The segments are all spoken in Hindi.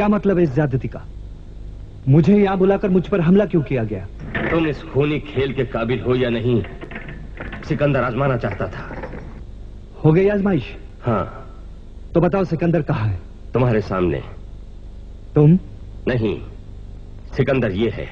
क्या मतलब है इस ज्यादती का? मुझे यहां बुलाकर मुझ पर हमला क्यों किया गया? तुम इस खूनी खेल के काबिल हो या नहीं, सिकंदर आजमाना चाहता था। हो गई आजमाइश? हाँ। तो बताओ सिकंदर कहाँ है? तुम्हारे सामने। तुम? नहीं, सिकंदर ये है।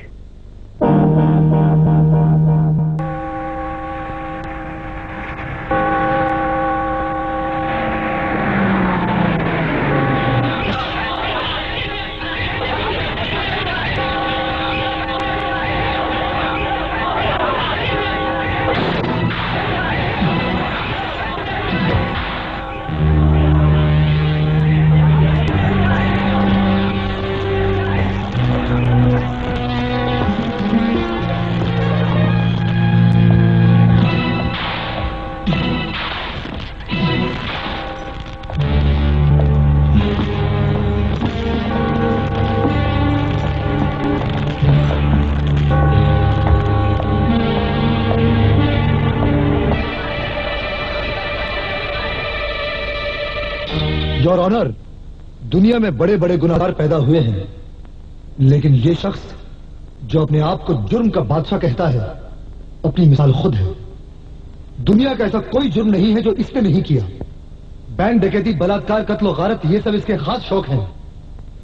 योर ऑनर, दुनिया में बड़े बड़े गुनहगार पैदा हुए हैं, लेकिन ये शख्स जो अपने आप को जुर्म का बादशाह कहता है, अपनी मिसाल खुद है। दुनिया का ऐसा कोई जुर्म नहीं है जो इसने नहीं किया। बैंक डकैती, बलात्कार, कत्ल गारत, ये सब इसके खास शौक हैं।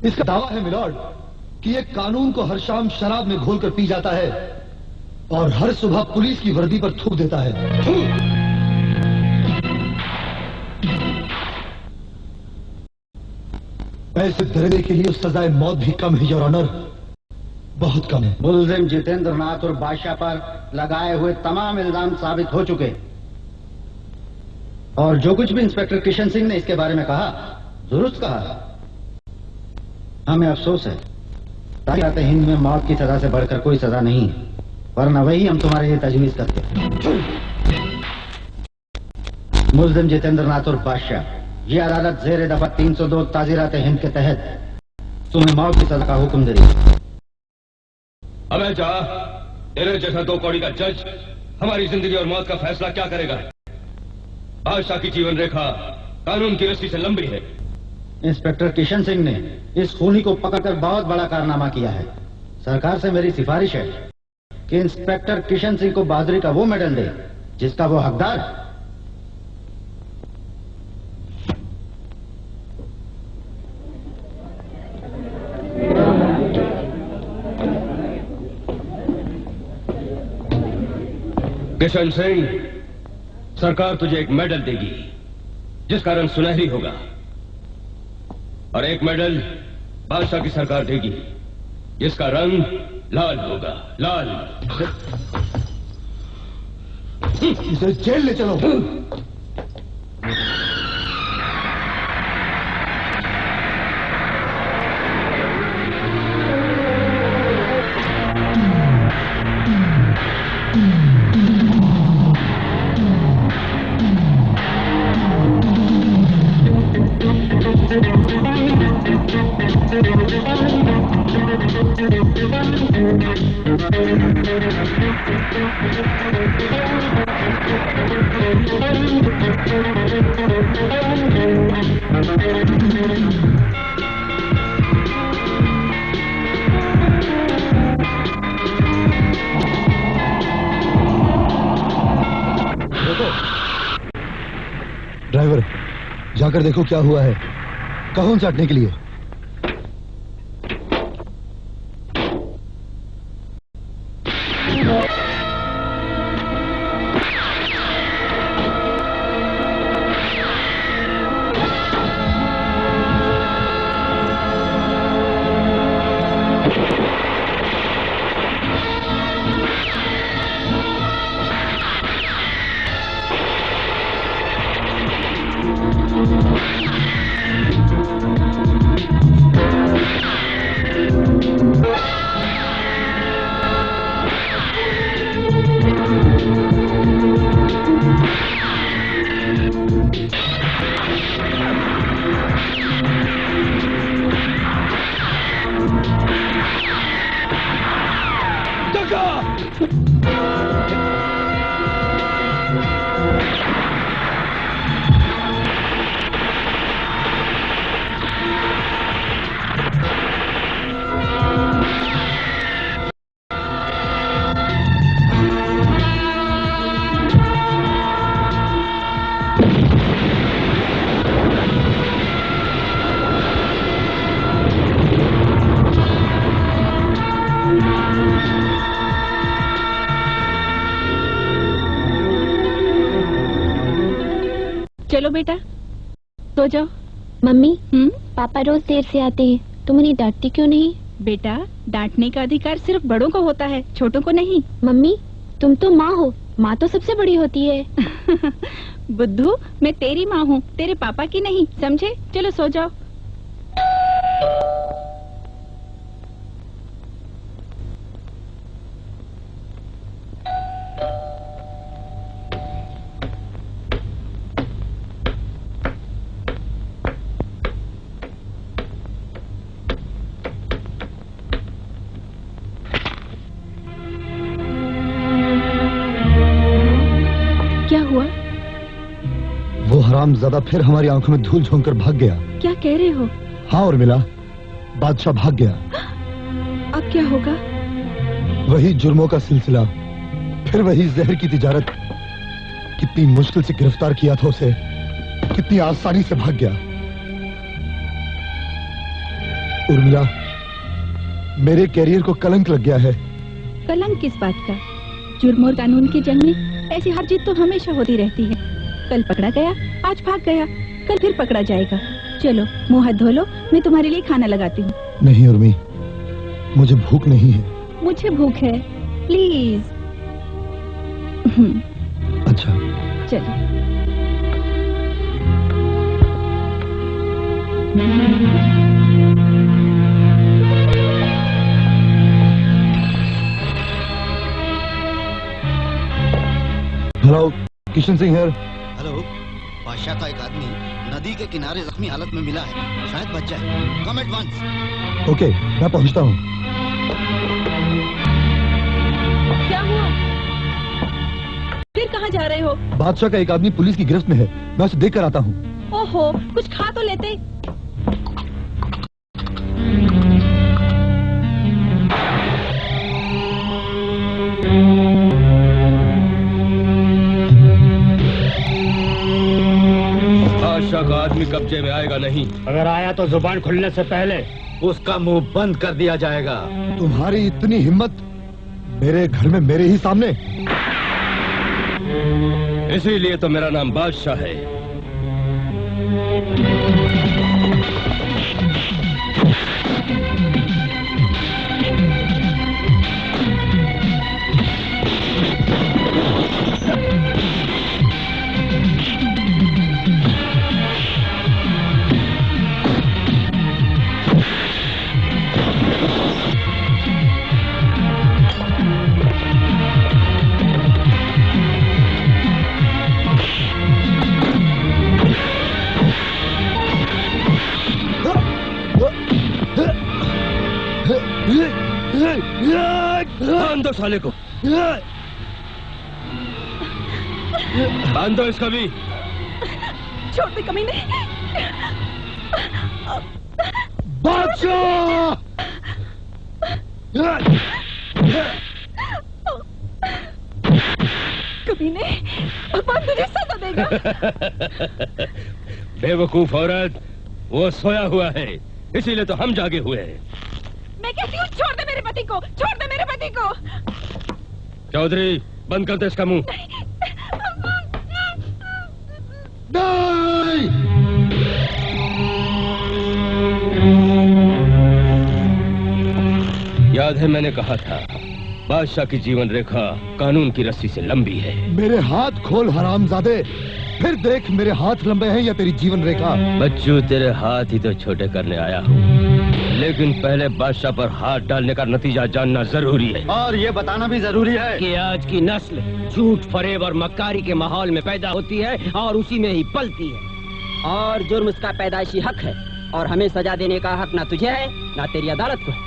इसका दावा है मिलॉर्ड कि ये कानून को हर शाम शराब में घोलकर पी जाता है और हर सुबह पुलिस की वर्दी पर थूक देता है। ऐसे धरने के लिए सजाए मौत भी कम है योर ऑनर, बहुत कम है। मुलजिम जितेंद्र नाथ और बादशाह पर लगाए हुए तमाम इल्जाम साबित हो चुके और जो कुछ भी इंस्पेक्टर किशन सिंह ने इसके बारे में कहा, दुरुस्त कहा। हमें अफसोस है, ताकि हिंद में मौत की सजा से बढ़कर कोई सजा नहीं है, वरना वही हम तुम्हारे लिए तजवीज करते। मुलजिम जितेंद्र नाथ और बादशाह, ये अदालत जेर दफा 302 ताजीरात हिंद के तहत तुम्हें मौत की सजा का हुक्म दे रही है। अबे जा, तेरे जैसा 2 कौड़ी का जज हमारी जिंदगी और मौत का फैसला क्या करेगा? बादशाह की जीवन रेखा कानून की रस्सी से लंबी है। इंस्पेक्टर किशन सिंह ने इस खूनी को पकड़कर बहुत बड़ा कारनामा किया है। सरकार से मेरी सिफारिश है कि इंस्पेक्टर किशन सिंह को बहादुरी का वो मेडल दे जिसका वो हकदार है। किशन सिंह, सरकार तुझे एक मेडल देगी जिसका रंग सुनहरी होगा, और एक मेडल बादशाह की सरकार देगी जिसका रंग लाल होगा। लाल। इसे जेल ले चलो। ड्राइवर, जाकर देखो क्या हुआ है। कहो चाटने के लिए। चलो बेटा सो जाओ। मम्मी पापा रोज देर से आते हैं, तुम उन्हें डांटती क्यों नहीं? बेटा डांटने का अधिकार सिर्फ बड़ों को होता है, छोटों को नहीं। मम्मी तुम तो माँ हो, माँ तो सबसे बड़ी होती है। बुद्धू मैं तेरी माँ हूँ, तेरे पापा की नहीं, समझे? चलो सो जाओ। क्या हुआ? वो हरामजादा फिर हमारी आंखों में धूल झोंक कर भाग गया। क्या कह रहे हो? हाँ और मिला, बादशाह भाग गया। अब क्या होगा? वही जुर्मों का सिलसिला, फिर वही जहर की तिजारत। कितनी मुश्किल से गिरफ्तार किया था उसे, कितनी आसानी से भाग गया। उर्मिला, मेरे कैरियर को कलंक लग गया है। कलंक किस बात का? जुर्म और कानून की जंग में ऐसी हार जीत तो हमेशा होती रहती है। कल पकड़ा गया, आज भाग गया, कल फिर पकड़ा जाएगा। चलो मुंह हाथ धो लो, मैं तुम्हारे लिए खाना लगाती हूँ। नहीं उर्मी, मुझे भूख नहीं है। मुझे भूख है, प्लीज। अच्छा चलो। हेलो, किशन सिंह है। हेलो, बादशाह का एक आदमी नदी के किनारे जख्मी हालत में मिला है, शायद बच जाए। कम एट वंस। ओके, मैं पहुंचता हूँ। क्या हुआ? फिर कहाँ जा रहे हो? बादशाह का एक आदमी पुलिस की गिरफ्त में है, मैं उसे देख कर आता हूँ। ओहो, कुछ खा तो लेते। बादशाह का आदमी कब्जे में आएगा नहीं। अगर आया तो जुबान खुलने से पहले उसका मुंह बंद कर दिया जाएगा। तुम्हारी इतनी हिम्मत मेरे घर में मेरे ही सामने? इसीलिए तो मेरा नाम बादशाह है। बांध दो साले को, बांध दो इसका भी। छोड़ दे कमीने। बादशाह! कमीने, भगवान तुझे सजा देगा। बेवकूफ औरत, वो सोया हुआ है, इसीलिए तो हम जागे हुए हैं। मैं कहती हूँ छोड़ दे मेरे पति को, छोड़ दे मेरे पति को। चौधरी, बंद कर दे इसका मुंह। नहीं! याद है मैंने कहा था, बादशाह की जीवन रेखा कानून की रस्सी से लंबी है। मेरे हाथ खोल हरामजादे, फिर देख मेरे हाथ लंबे हैं या तेरी जीवन रेखा। बच्चू, तेरे हाथ ही तो छोटे करने आया हूँ, लेकिन पहले बादशाह पर हाथ डालने का नतीजा जानना जरूरी है। और ये बताना भी जरूरी है कि आज की नस्ल झूठ, फरेब और मक्कारी के माहौल में पैदा होती है और उसी में ही पलती है। और जुर्म उसका पैदाइशी हक है और हमें सजा देने का हक ना तुझे है ना तेरी अदालत को है।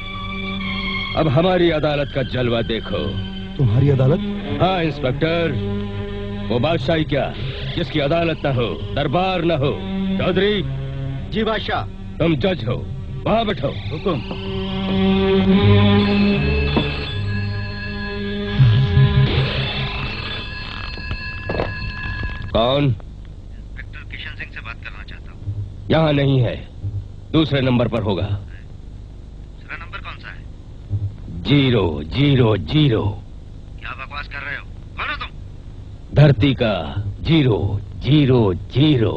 अब हमारी अदालत का जलवा देखो। तुम्हारी अदालत? हाँ इंस्पेक्टर, वो बादशाही क्या जिसकी अदालत न हो, दरबार न हो। चौधरी जी बादशाह। तुम जज हो, वहाँ बैठो। हुकुम। कौन? इंस्पेक्टर किशन सिंह से बात करना चाहता हूँ। यहाँ नहीं है, दूसरे नंबर पर होगा। दूसरा नंबर कौन सा है? 000। क्या बकवास कर रहे हो? कौन हो तुम? धरती का 0 0 0।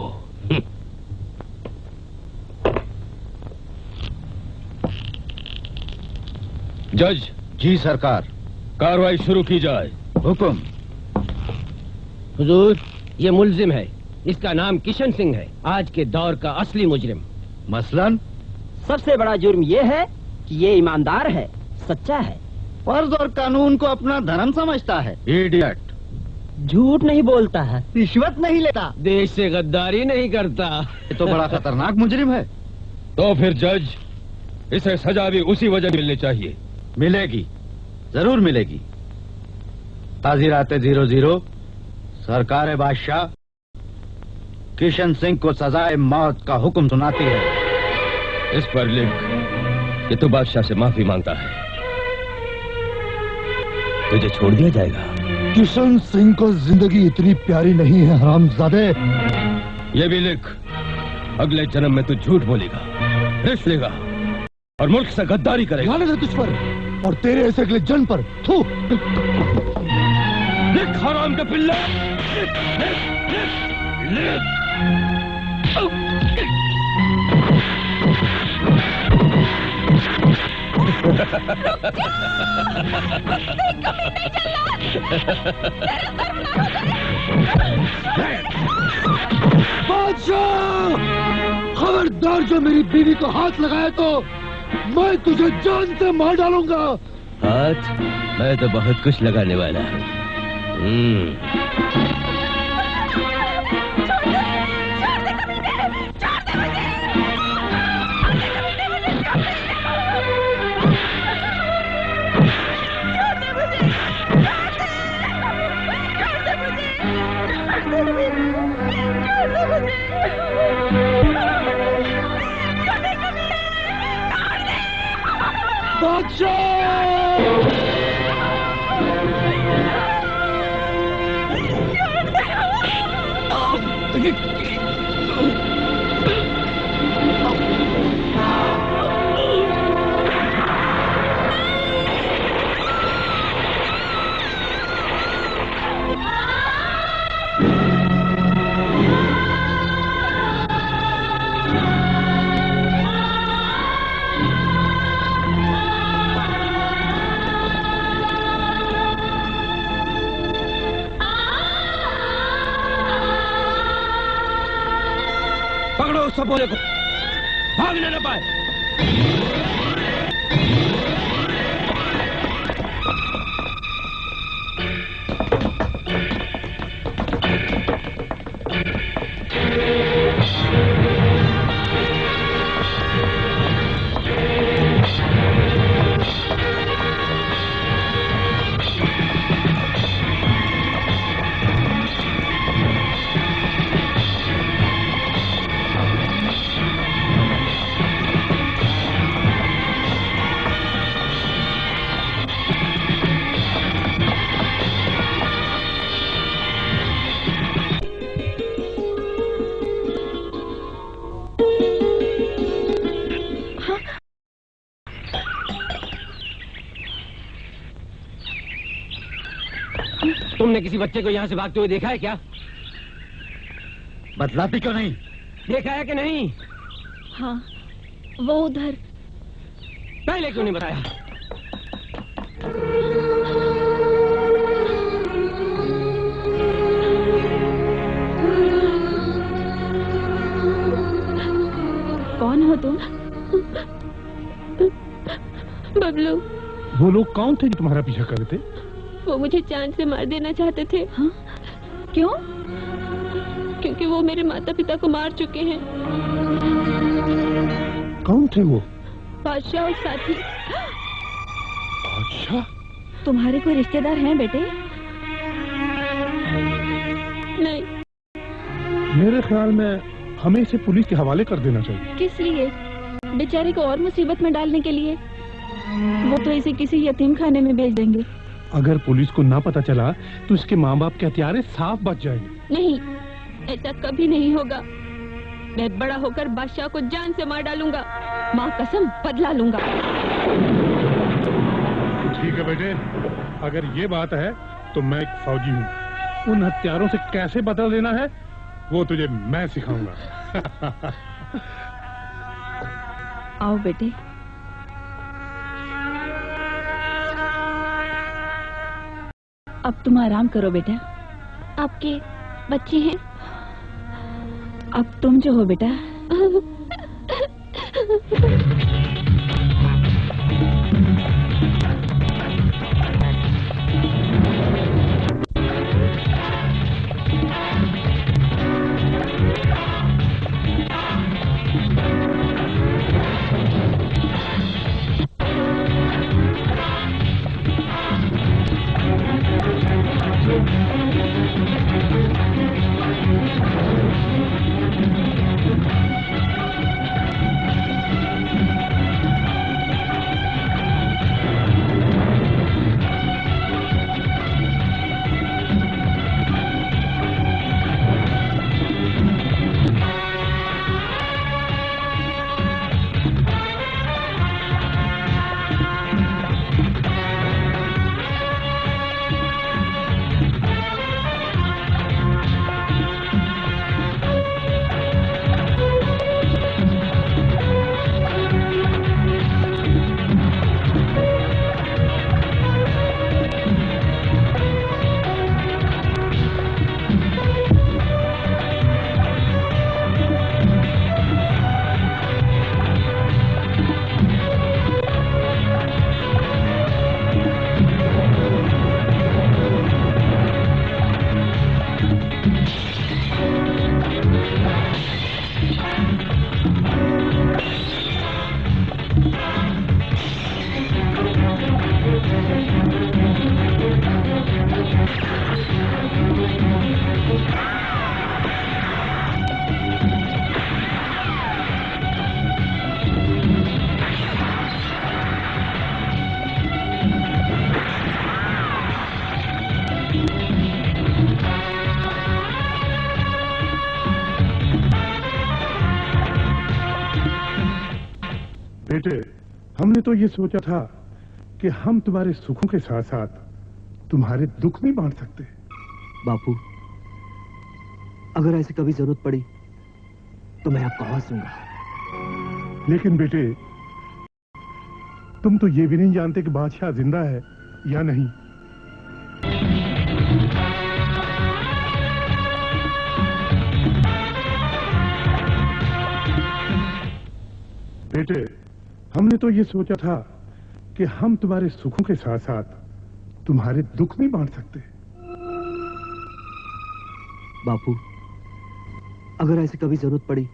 जज, जी सरकार। कार्रवाई शुरू की जाए। हुक्म। हुजूर, ये मुल्जिम है, इसका नाम किशन सिंह है, आज के दौर का असली मुजरिम। मसलन सबसे बड़ा जुर्म ये है कि ये ईमानदार है, सच्चा है, फर्ज और कानून को अपना धर्म समझता है। इडियट। झूठ नहीं बोलता है, रिश्वत नहीं लेता। देश से गद्दारी नहीं करता। ये तो बड़ा खतरनाक मुजरिम है। तो फिर जज, इसे सजा भी उसी वजह मिलनी चाहिए। मिलेगी, जरूर मिलेगी। ताज़ीरात 00 सरकार बादशाह किशन सिंह को सजाए मौत का हुक्म सुनाती है। इस पर लिख कि तू बादशाह से माफी मांगता है, तुझे छोड़ दिया जाएगा। किशन सिंह को जिंदगी इतनी प्यारी नहीं है हरामजादे। ये भी लिख, अगले जन्म में तू झूठ बोलेगा, रिश्वत लेगा और मुल्क से गद्दारी करेगा। लानत है तुझ पर और तेरे ऐसे अगले जन पर। थू। लिख हराम के पिल्ले, लिख। बादशाह, खबरदार जो मेरी बीवी को हाथ लगाए तो मैं तुझे जान से मार डालूंगा। हाथ? मैं तो बहुत कुछ लगाने वाला हूँ। पकड़ो उस सबोले को, भागने न पाए। तुमने किसी बच्चे को यहाँ से भागते हुए देखा है क्या? बतलाती क्यों नहीं? देखा है कि नहीं? हाँ, वो उधर। पहले क्यों नहीं बताया? कौन हो तुम? बबलू। वो लोग कौन थे जो तुम्हारा पीछा कर रहे थे? वो मुझे जान से मार देना चाहते थे। हाँ? क्यों? क्योंकि वो मेरे माता पिता को मार चुके हैं। कौन थे वो? बादशाह और साथी। अच्छा, तुम्हारे कोई रिश्तेदार हैं बेटे? नहीं। मेरे ख्याल में हमें इसे पुलिस के हवाले कर देना चाहिए। किस लिए? बेचारे को और मुसीबत में डालने के लिए? वो तो इसे किसी यतीम खाने में भेज देंगे। अगर पुलिस को ना पता चला तो इसके माँ बाप के हथियारे साफ बच जाएंगे। नहीं, ऐसा कभी नहीं होगा। मैं बड़ा होकर बादशाह को जान से मार डालूंगा। माँ कसम, बदला लूंगा। ठीक है बेटे, अगर ये बात है तो मैं एक फौजी हूँ। उन हत्यारों से कैसे बदला लेना है वो तुझे मैं सिखाऊंगा। आओ बेटे। अब तुम आराम करो बेटा। आपके बच्चे हैं? अब तुम जो हो बेटा। बेटे, हमने तो ये सोचा था कि हम तुम्हारे सुखों के साथ साथ तुम्हारे दुख भी बांट सकते। बापू, अगर ऐसे कभी जरूरत पड़ी तो मैं आपको आवाज दूंगा। लेकिन बेटे, तुम तो ये भी नहीं जानते कि बादशाह जिंदा है या नहीं। बेटे, हमने तो ये सोचा था कि हम तुम्हारे सुखों के साथ साथ तुम्हारे दुख भी बांट सकते। बापू, अगर ऐसे कभी जरूरत पड़ी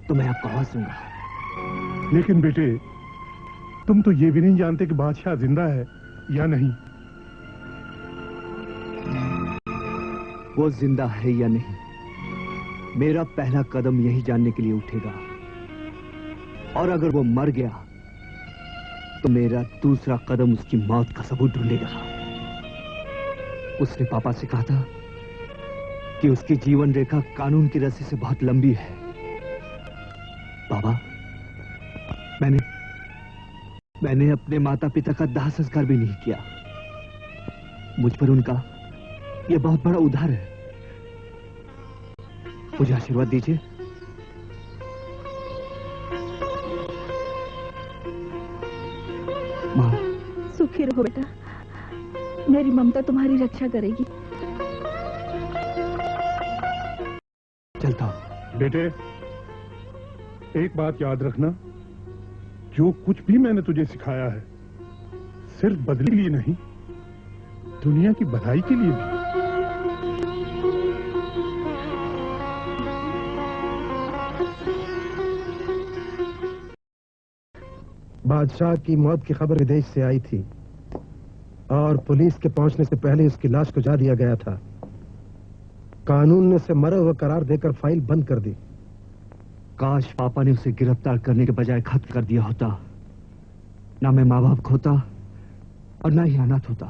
तो मैं आपको आवाज दूंगा। लेकिन बेटे, तुम तो ये भी नहीं जानते कि बादशाह जिंदा है या नहीं। वो जिंदा है या नहीं, मेरा पहला कदम यही जानने के लिए उठेगा। और अगर वो मर गया तो मेरा दूसरा कदम उसकी मौत का सबूत ढूंढेगा। उसने पापा से कहा था कि उसकी जीवन रेखा कानून की रस्सी से बहुत लंबी है। बाबा, मैंने अपने माता पिता का दाह संस्कार भी नहीं किया। मुझ पर उनका यह बहुत बड़ा उधार है। मुझे आशीर्वाद दीजिए। माँ, सुखी रहो बेटा, मेरी ममता तुम्हारी रक्षा करेगी। चलता हूं। बेटे, एक बात याद रखना, जो कुछ भी मैंने तुझे सिखाया है सिर्फ बदले के लिए नहीं, दुनिया की भलाई के लिए भी। बादशाह की मौत की खबर विदेश से आई थी और पुलिस के पहुंचने से पहले उसकी लाश को जला दिया गया था। कानून ने उसे मरा हुआ करार देकर फाइल बंद कर दी। काश पापा ने उसे गिरफ्तार करने के बजाय खत्म कर दिया होता। ना मैं माँ बाप खोता और ना ही अनाथ होता।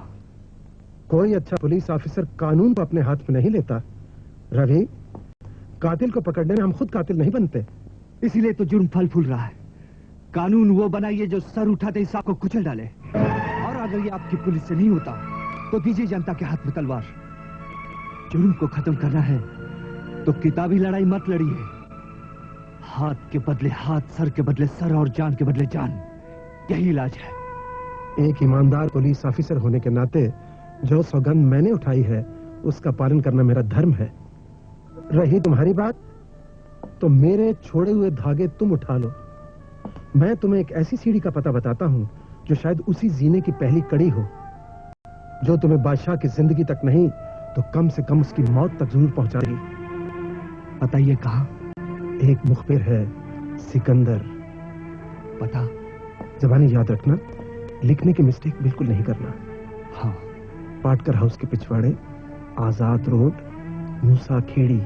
कोई अच्छा पुलिस ऑफिसर कानून को अपने हाथ में नहीं लेता। रवि, कातिल को पकड़ने में हम खुद कातिल नहीं बनते। इसीलिए तो जुर्म फल फूल रहा है। कानून वो बनाइए जो सर उठाते ही आपको कुचल डाले। और अगर ये आपकी पुलिस से नहीं होता तो दीजिए जनता के हाथ में तलवार। जुर्म को खत्म करना है तो किताबी लड़ाई मत लड़िए। हाथ के बदले हाथ, सर के बदले सर और जान के बदले जान, यही इलाज है। एक ईमानदार पुलिस ऑफिसर होने के नाते जो सौगंध मैंने उठाई है उसका पालन करना मेरा धर्म है। रही तुम्हारी बात, तो मेरे छोड़े हुए धागे तुम उठा लो। मैं तुम्हें एक ऐसी सीढ़ी का पता बताता हूं जो शायद उसी जीने की पहली कड़ी हो, जो तुम्हें बादशाह की जिंदगी तक नहीं तो कम से कम उसकी मौत तक जरूर पहुंचा देगी। बताइए कहां? एक मुखबिर है, सिकंदर। पता? जबानी याद रखना, लिखने की मिस्टेक बिल्कुल नहीं करना। हाँ। पाटकर हाउस के पिछवाड़े, आजाद रोड, मूसा खेड़ी।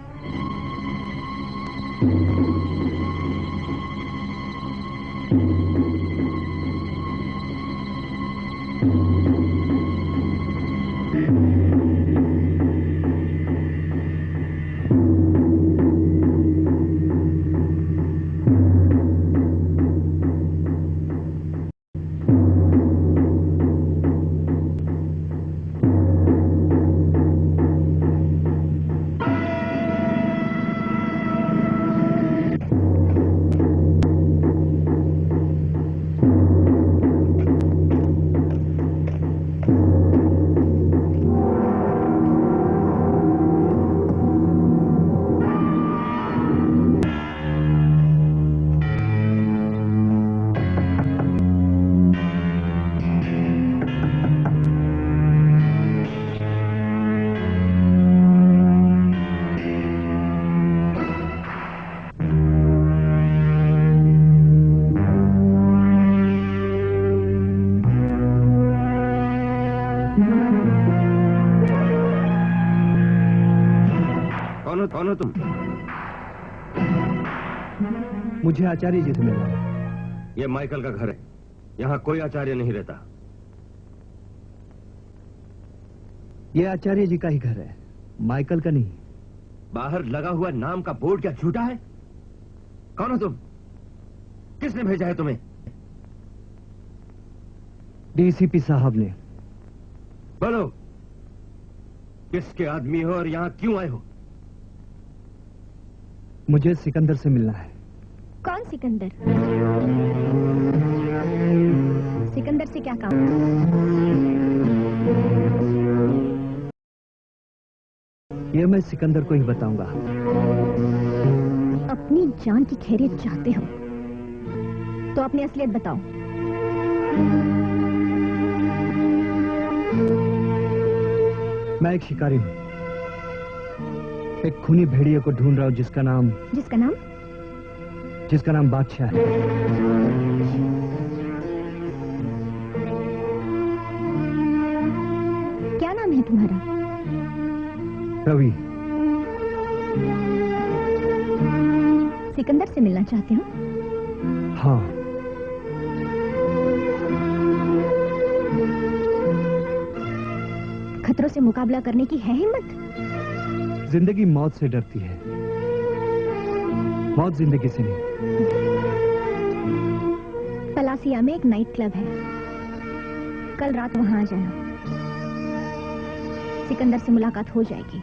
कौन हो तुम? मुझे आचार्य जी से मिलना है। ये माइकल का घर है, यहाँ कोई आचार्य नहीं रहता। ये आचार्य जी का ही घर है, माइकल का नहीं। बाहर लगा हुआ नाम का बोर्ड क्या झूठा है? कौन हो तुम? किसने भेजा है तुम्हें? डीसीपी साहब ने। बोलो, किसके आदमी हो और यहाँ क्यों आए हो? मुझे सिकंदर से मिलना है। कौन सिकंदर? सिकंदर से क्या काम? ये मैं सिकंदर को ही बताऊंगा। अपनी जान की खैरियत चाहते हो तो अपनी असलियत बताओ। मैं एक शिकारी हूँ, एक खूनी भेड़िए को ढूंढ रहा हूँ जिसका नाम बादशाह है। क्या नाम है तुम्हारा? रवि। सिकंदर से मिलना चाहते हो? हाँ। खतरों से मुकाबला करने की है हिम्मत? जिंदगी मौत से डरती है, मौत जिंदगी से नहीं। पलासिया में एक नाइट क्लब है, कल रात वहां आ जाना। सिकंदर से मुलाकात हो जाएगी।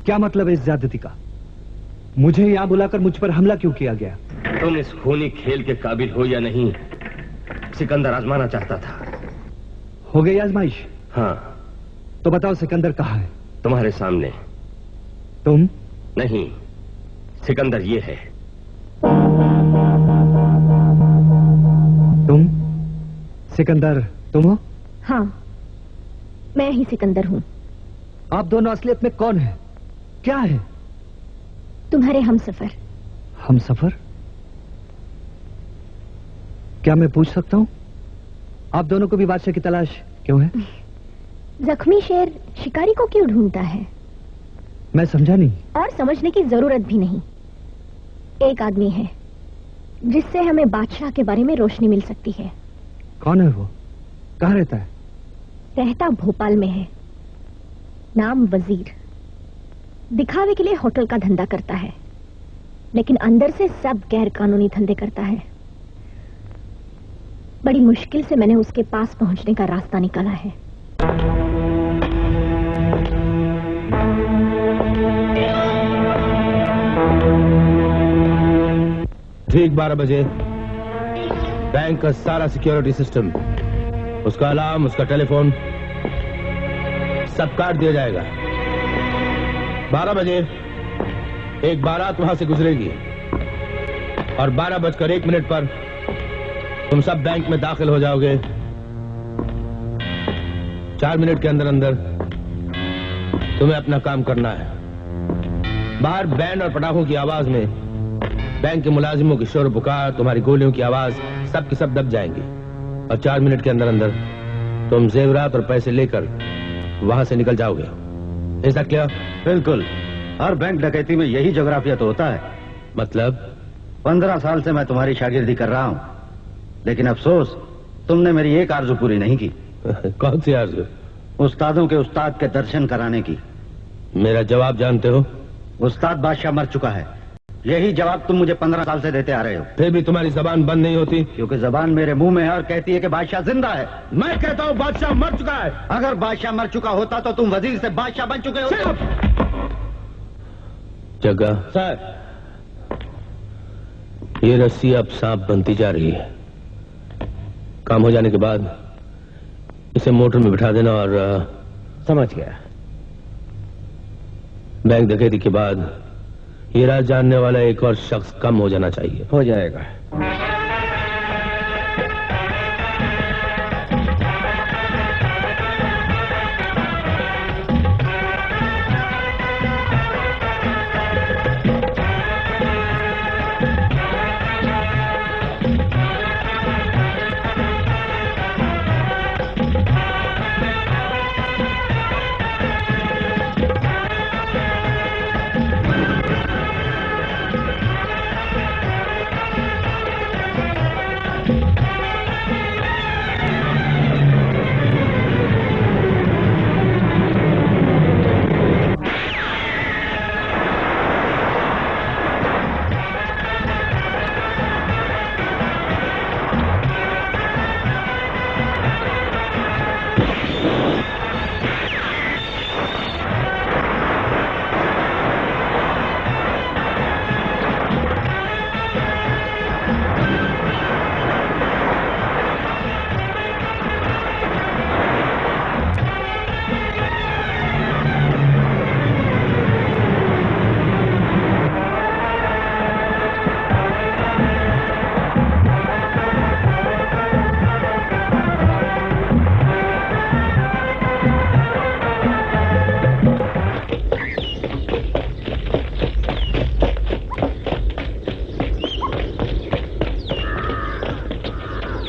क्या मतलब है इस ज्यादती का? मुझे यहां बुलाकर मुझ पर हमला क्यों किया गया? तुम इस खूनी खेल के काबिल हो या नहीं, सिकंदर आजमाना चाहता था। हो गई आजमाइश? हाँ। तो बताओ सिकंदर कहाँ है? तुम्हारे सामने। तुम? नहीं, सिकंदर ये है। तुम? सिकंदर तुम हो? हाँ, मैं ही सिकंदर हूँ। आप दोनों असलियत में कौन है? क्या है? तुम्हारे हमसफर। हमसफर? क्या मैं पूछ सकता हूं, आप दोनों को भी बादशाह की तलाश क्यों है? जख्मी शेर शिकारी को क्यों ढूंढता है? मैं समझा नहीं। और समझने की जरूरत भी नहीं। एक आदमी है जिससे हमें बादशाह के बारे में रोशनी मिल सकती है। कौन है वो? कहाँ रहता है? रहता भोपाल में है, नाम वजीर। दिखावे के लिए होटल का धंधा करता है, लेकिन अंदर से सब गैर कानूनी धंधे करता है। बड़ी मुश्किल से मैंने उसके पास पहुंचने का रास्ता निकाला है। ठीक 12 बजे बैंक का सारा सिक्योरिटी सिस्टम, उसका अलार्म, उसका टेलीफोन सब काट दिया जाएगा। 12 बजे एक बारात वहां से गुजरेगी और 12:01 पर तुम सब बैंक में दाखिल हो जाओगे। 4 मिनट के अंदर अंदर तुम्हें अपना काम करना है। बाहर बैंड और पटाखों की आवाज में बैंक के मुलाजिमों की शोर पुकार, तुम्हारी गोलियों की आवाज सब की सब दब जाएंगी और 4 मिनट के अंदर अंदर तुम जेवरात और पैसे लेकर वहां से निकल जाओगे। Is that clear? बिल्कुल। हर बैंक डकैती में यही जोग्राफिया तो होता है। मतलब 15 साल से मैं तुम्हारी शागिर्दी कर रहा हूं, लेकिन अफसोस तुमने मेरी एक आरज़ू पूरी नहीं की। कौन सी आरज़ू? उस्तादों के उस्ताद के दर्शन कराने की। मेरा जवाब जानते हो? उस्ताद बादशाह मर चुका है। यही जवाब तुम मुझे 15 साल से देते आ रहे हो। फिर भी तुम्हारी जबान बंद नहीं होती? क्योंकि जबान मेरे मुंह में है और कहती है कि बादशाह जिंदा है। मैं कहता हूँ बादशाह मर चुका है। अगर बादशाह मर चुका होता तो तुम वजीर से बादशाह बन चुके होते। जगह सर, ये रस्सी अब सांप बनती जा रही है। काम हो जाने के बाद इसे मोटर में बिठा देना और समझ गया। बैंक डकैती के बाद ये राज जानने वाला एक और शख्स कम हो जाना चाहिए। हो जाएगा।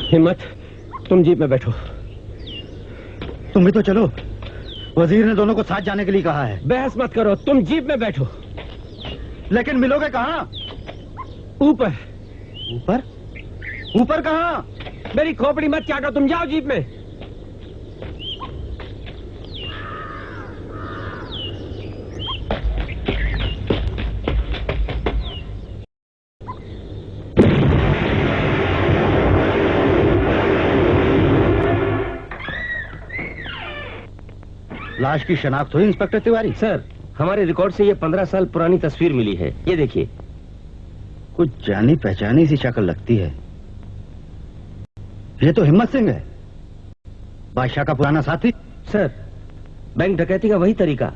हिम्मत, तुम जीप में बैठो। तुम भी तो चलो। वजीर ने दोनों को साथ जाने के लिए कहा है। बहस मत करो, तुम जीप में बैठो। लेकिन मिलोगे कहाँ? ऊपर। ऊपर? ऊपर कहाँ? मेरी खोपड़ी मत चाटो, तुम जाओ जीप में। लाश की शनाख्त हुई इंस्पेक्टर तिवारी? सर, हमारे रिकॉर्ड से ये 15 साल पुरानी तस्वीर मिली है। ये देखिए। कुछ जानी पहचानी सी शक्ल लगती है। ये तो हिम्मत सिंह है, बादशाह का पुराना साथी। सर, बैंक डकैती का वही तरीका,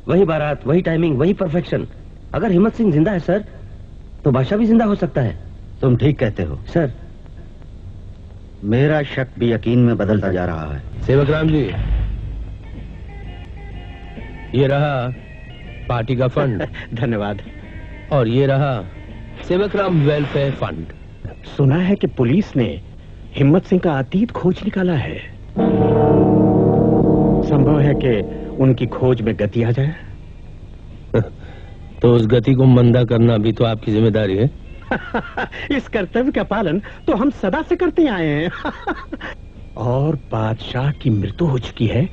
वही बारात, वही टाइमिंग, वही परफेक्शन। अगर हिम्मत सिंह जिंदा है सर, तो बादशाह भी जिंदा हो सकता है। तुम ठीक कहते हो सर। मेरा शक भी यकीन में बदलता जा रहा है। सेवक राम जी, ये रहा पार्टी का फंड। धन्यवाद। और ये रहा सेवक राम वेलफेयर फंड। सुना है कि पुलिस ने हिम्मत सिंह का अतीत खोज निकाला है। संभव है कि उनकी खोज में गति आ जाए। तो उस गति को मंदा करना भी तो आपकी जिम्मेदारी है। इस कर्तव्य का पालन तो हम सदा से करते आए हैं। और बादशाह की मृत्यु हो चुकी है,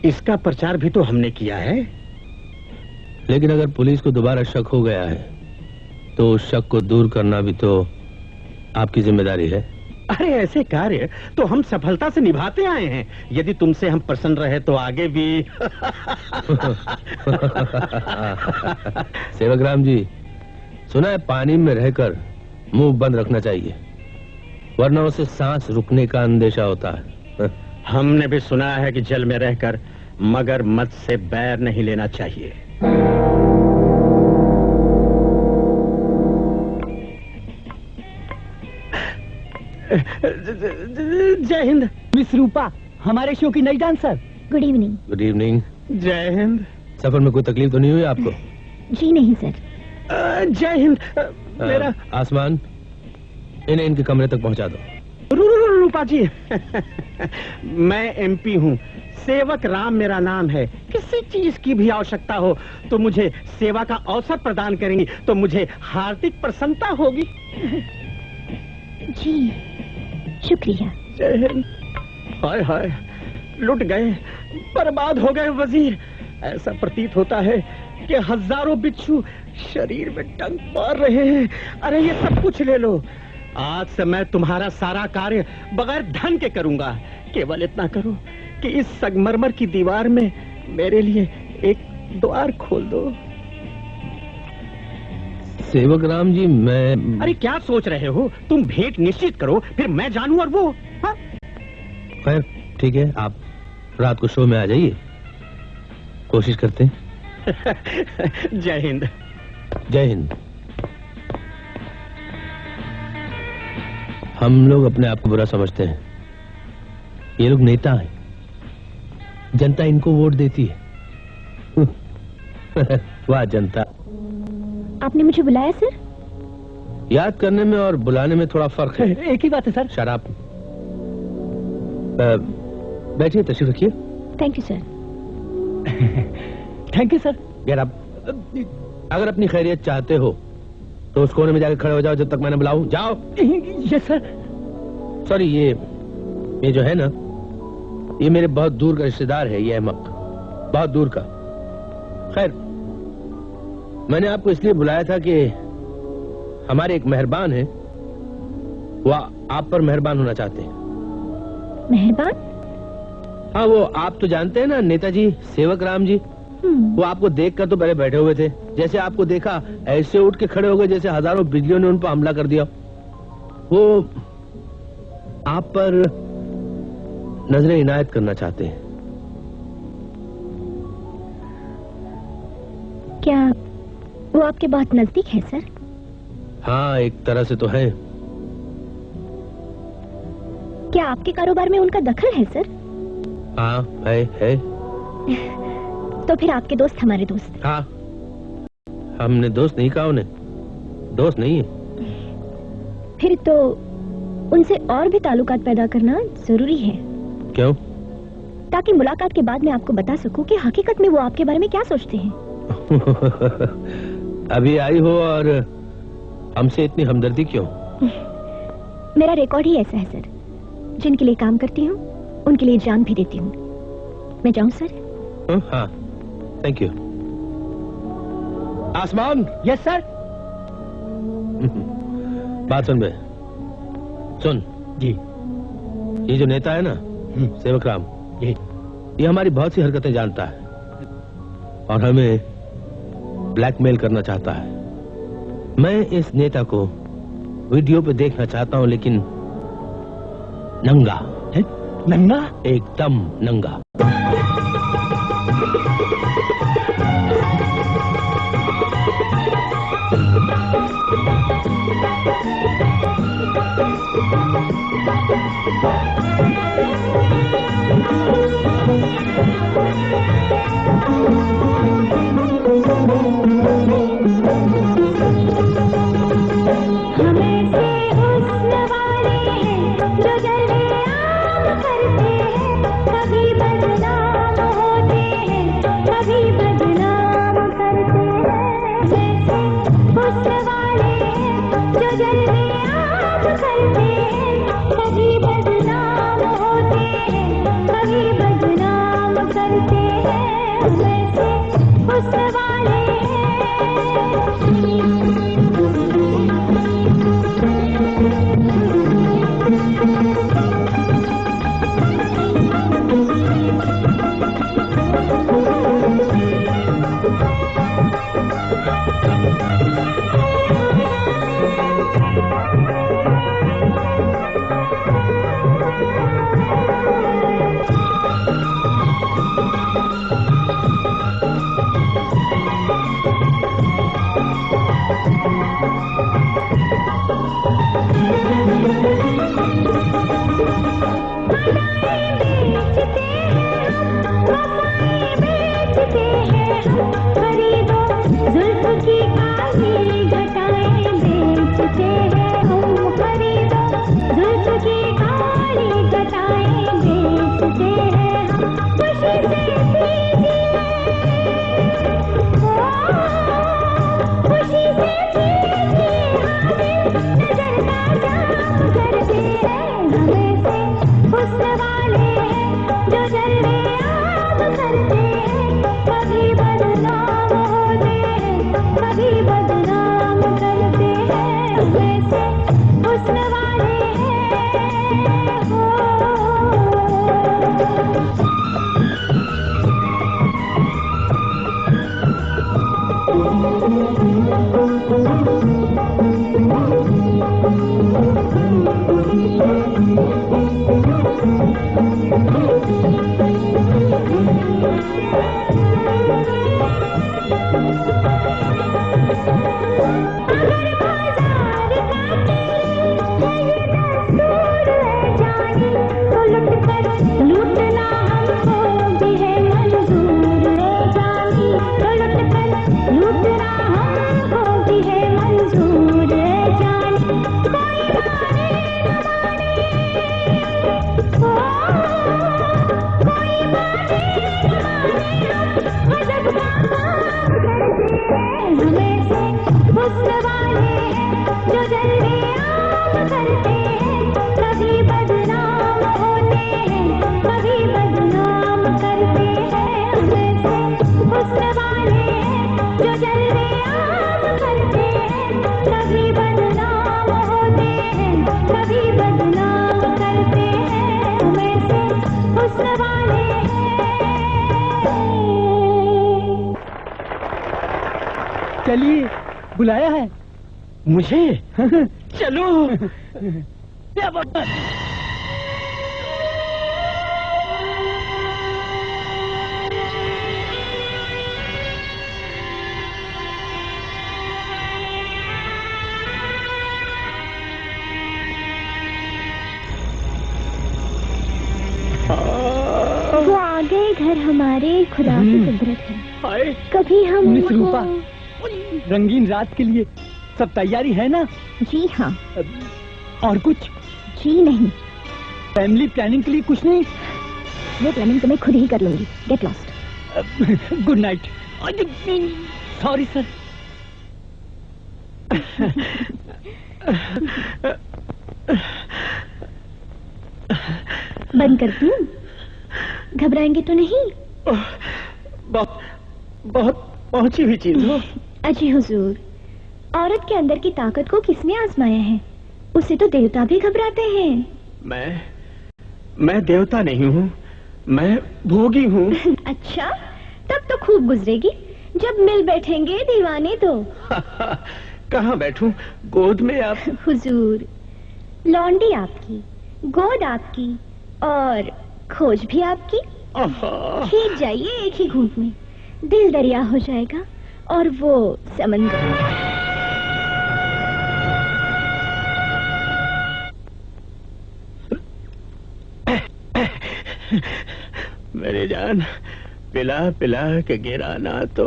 इसका प्रचार भी तो हमने किया है। लेकिन अगर पुलिस को दोबारा शक हो गया है तो उस शक को दूर करना भी तो आपकी जिम्मेदारी है। अरे ऐसे कार्य तो हम सफलता से निभाते आए हैं। यदि तुमसे हम प्रसन्न रहे तो आगे भी। सेवक राम जी, सुना है पानी में रहकर मुंह बंद रखना चाहिए, वरना उसे सांस रुकने का अंदेशा होता है। हमने भी सुना है कि जल में रहकर मगरमच्छ से बैर नहीं लेना चाहिए। जय हिंद। मिस रूपा, हमारे शो की नई dancer. Good evening. Good evening. जय हिंद। सफर में कोई तकलीफ तो नहीं हुई आपको? जी नहीं सर। जय हिंद। मेरा आसमान, इन्हें इनके कमरे तक पहुंचा दो। रूपा जी, मैं एमपी हूँ, सेवक राम मेरा नाम है। किसी चीज की भी आवश्यकता हो तो मुझे सेवा का अवसर प्रदान करेंगी तो मुझे हार्दिक प्रसन्नता होगी। जी शुक्रिया। जय हिंद। हाय हाय, लुट गए, बर्बाद हो गए वजीर। ऐसा प्रतीत होता है कि हजारों बिच्छू शरीर में डंक मार रहे हैं। अरे ये सब कुछ ले लो, आज से मैं तुम्हारा सारा कार्य बगैर धन के करूंगा। केवल इतना करो कि इस संगमरमर की दीवार में मेरे लिए एक द्वार खोल दो। सेवक राम जी, मैं... अरे क्या सोच रहे हो? तुम भेंट निश्चित करो, फिर मैं जानूं और वो। हाँ? खैर ठीक है, आप रात को शो में आ जाइए, कोशिश करते हैं। जय हिंद। जय हिंद। हम लोग अपने आप को बुरा समझते हैं, ये लोग नेता हैं, जनता इनको वोट देती है। वाह जनता। आपने मुझे बुलाया सर? याद करने में और बुलाने में थोड़ा फर्क है। एक ही बात है सर। शराब। बैठिए, तशरीफ रखिए। Thank you sir. Thank you sir. यार आप अगर अपनी खैरियत चाहते हो तो उस कोने में जाकर खड़े हो जाओ जब तक मैंने बुलाऊं। जाओ। Yes sir. सॉरी, ये जो है ना, ये मेरे बहुत दूर का रिश्तेदार है, ये अहमक, बहुत दूर का। खैर, मैंने आपको इसलिए बुलाया था कि हमारे एक मेहरबान है, वो आप पर मेहरबान होना चाहते हैं। मेहरबान? हाँ, वो आप तो जानते हैं ना, नेताजी सेवक राम जी। वो आपको देखकर तो पहले बैठे हुए थे, जैसे आपको देखा ऐसे उठ के खड़े हो गए जैसे हजारों बिजलियों ने उन पर हमला कर दिया। वो आप पर नजरें इनायत करना चाहते हैं। क्या वो आपके बहुत नजदीक है सर? हाँ, एक तरह से तो है। क्या आपके कारोबार में उनका दखल है सर? हाँ, है। तो फिर आपके दोस्त हमारे दोस्त। हाँ, हमने दोस्त नहीं कहा, उन्हें दोस्त नहीं है। फिर तो उनसे और भी ताल्लुकात पैदा करना जरूरी है। क्यों? ताकि मुलाकात के बाद मैं आपको बता सकूं कि हकीकत में वो आपके बारे में क्या सोचते हैं। अभी आई हो और हमसे इतनी हमदर्दी क्यों? मेरा रिकॉर्ड ही ऐसा है सर, जिनके लिए काम करती हूँ उनके लिए जान भी देती हूँ। मैं जाऊँ सर? हाँ, थैंक यू। आसमान। Yes sir. बात सुन बे, सुन जी। ये जो नेता है ना, सेवक राम, ये हमारी बहुत सी हरकतें जानता है और हमें ब्लैकमेल करना चाहता है। मैं इस नेता को वीडियो पे देखना चाहता हूँ, लेकिन नंगा। नंगा? एकदम नंगा। कभी बदनाम चलिए, बुलाया है मुझे। चलो। क्या बात? वो आ गए घर हमारे, खुदा की कुदरत है। कभी हम मिस रूपा, रंगीन रात के लिए सब तैयारी है ना? जी हाँ। और कुछ? जी नहीं। फैमिली प्लानिंग के लिए कुछ नहीं? वो प्लानिंग तो मैं खुद ही कर लूंगी। Get lost. Good night. Sorry sir. बंद करती हूँ, घबराएंगे तो नहीं? बहुत पहुंची हुई चीज हो। अजी हुजूर, औरत के अंदर की ताकत को किसने आजमाया है? उसे तो देवता भी घबराते हैं। मैं देवता नहीं हूँ, मैं भोगी हूँ। अच्छा, तब तो खूब गुजरेगी जब मिल बैठेंगे दीवाने तो। कहाँ बैठूं? गोद में आप? हुजूर, लौंडी आपकी, गोद आपकी और खोज भी आपकी। खींच जाइए एक ही घूंट में, दिल दरिया हो जाएगा और वो समंदर। मेरी जान, पिला पिला के गिराना तो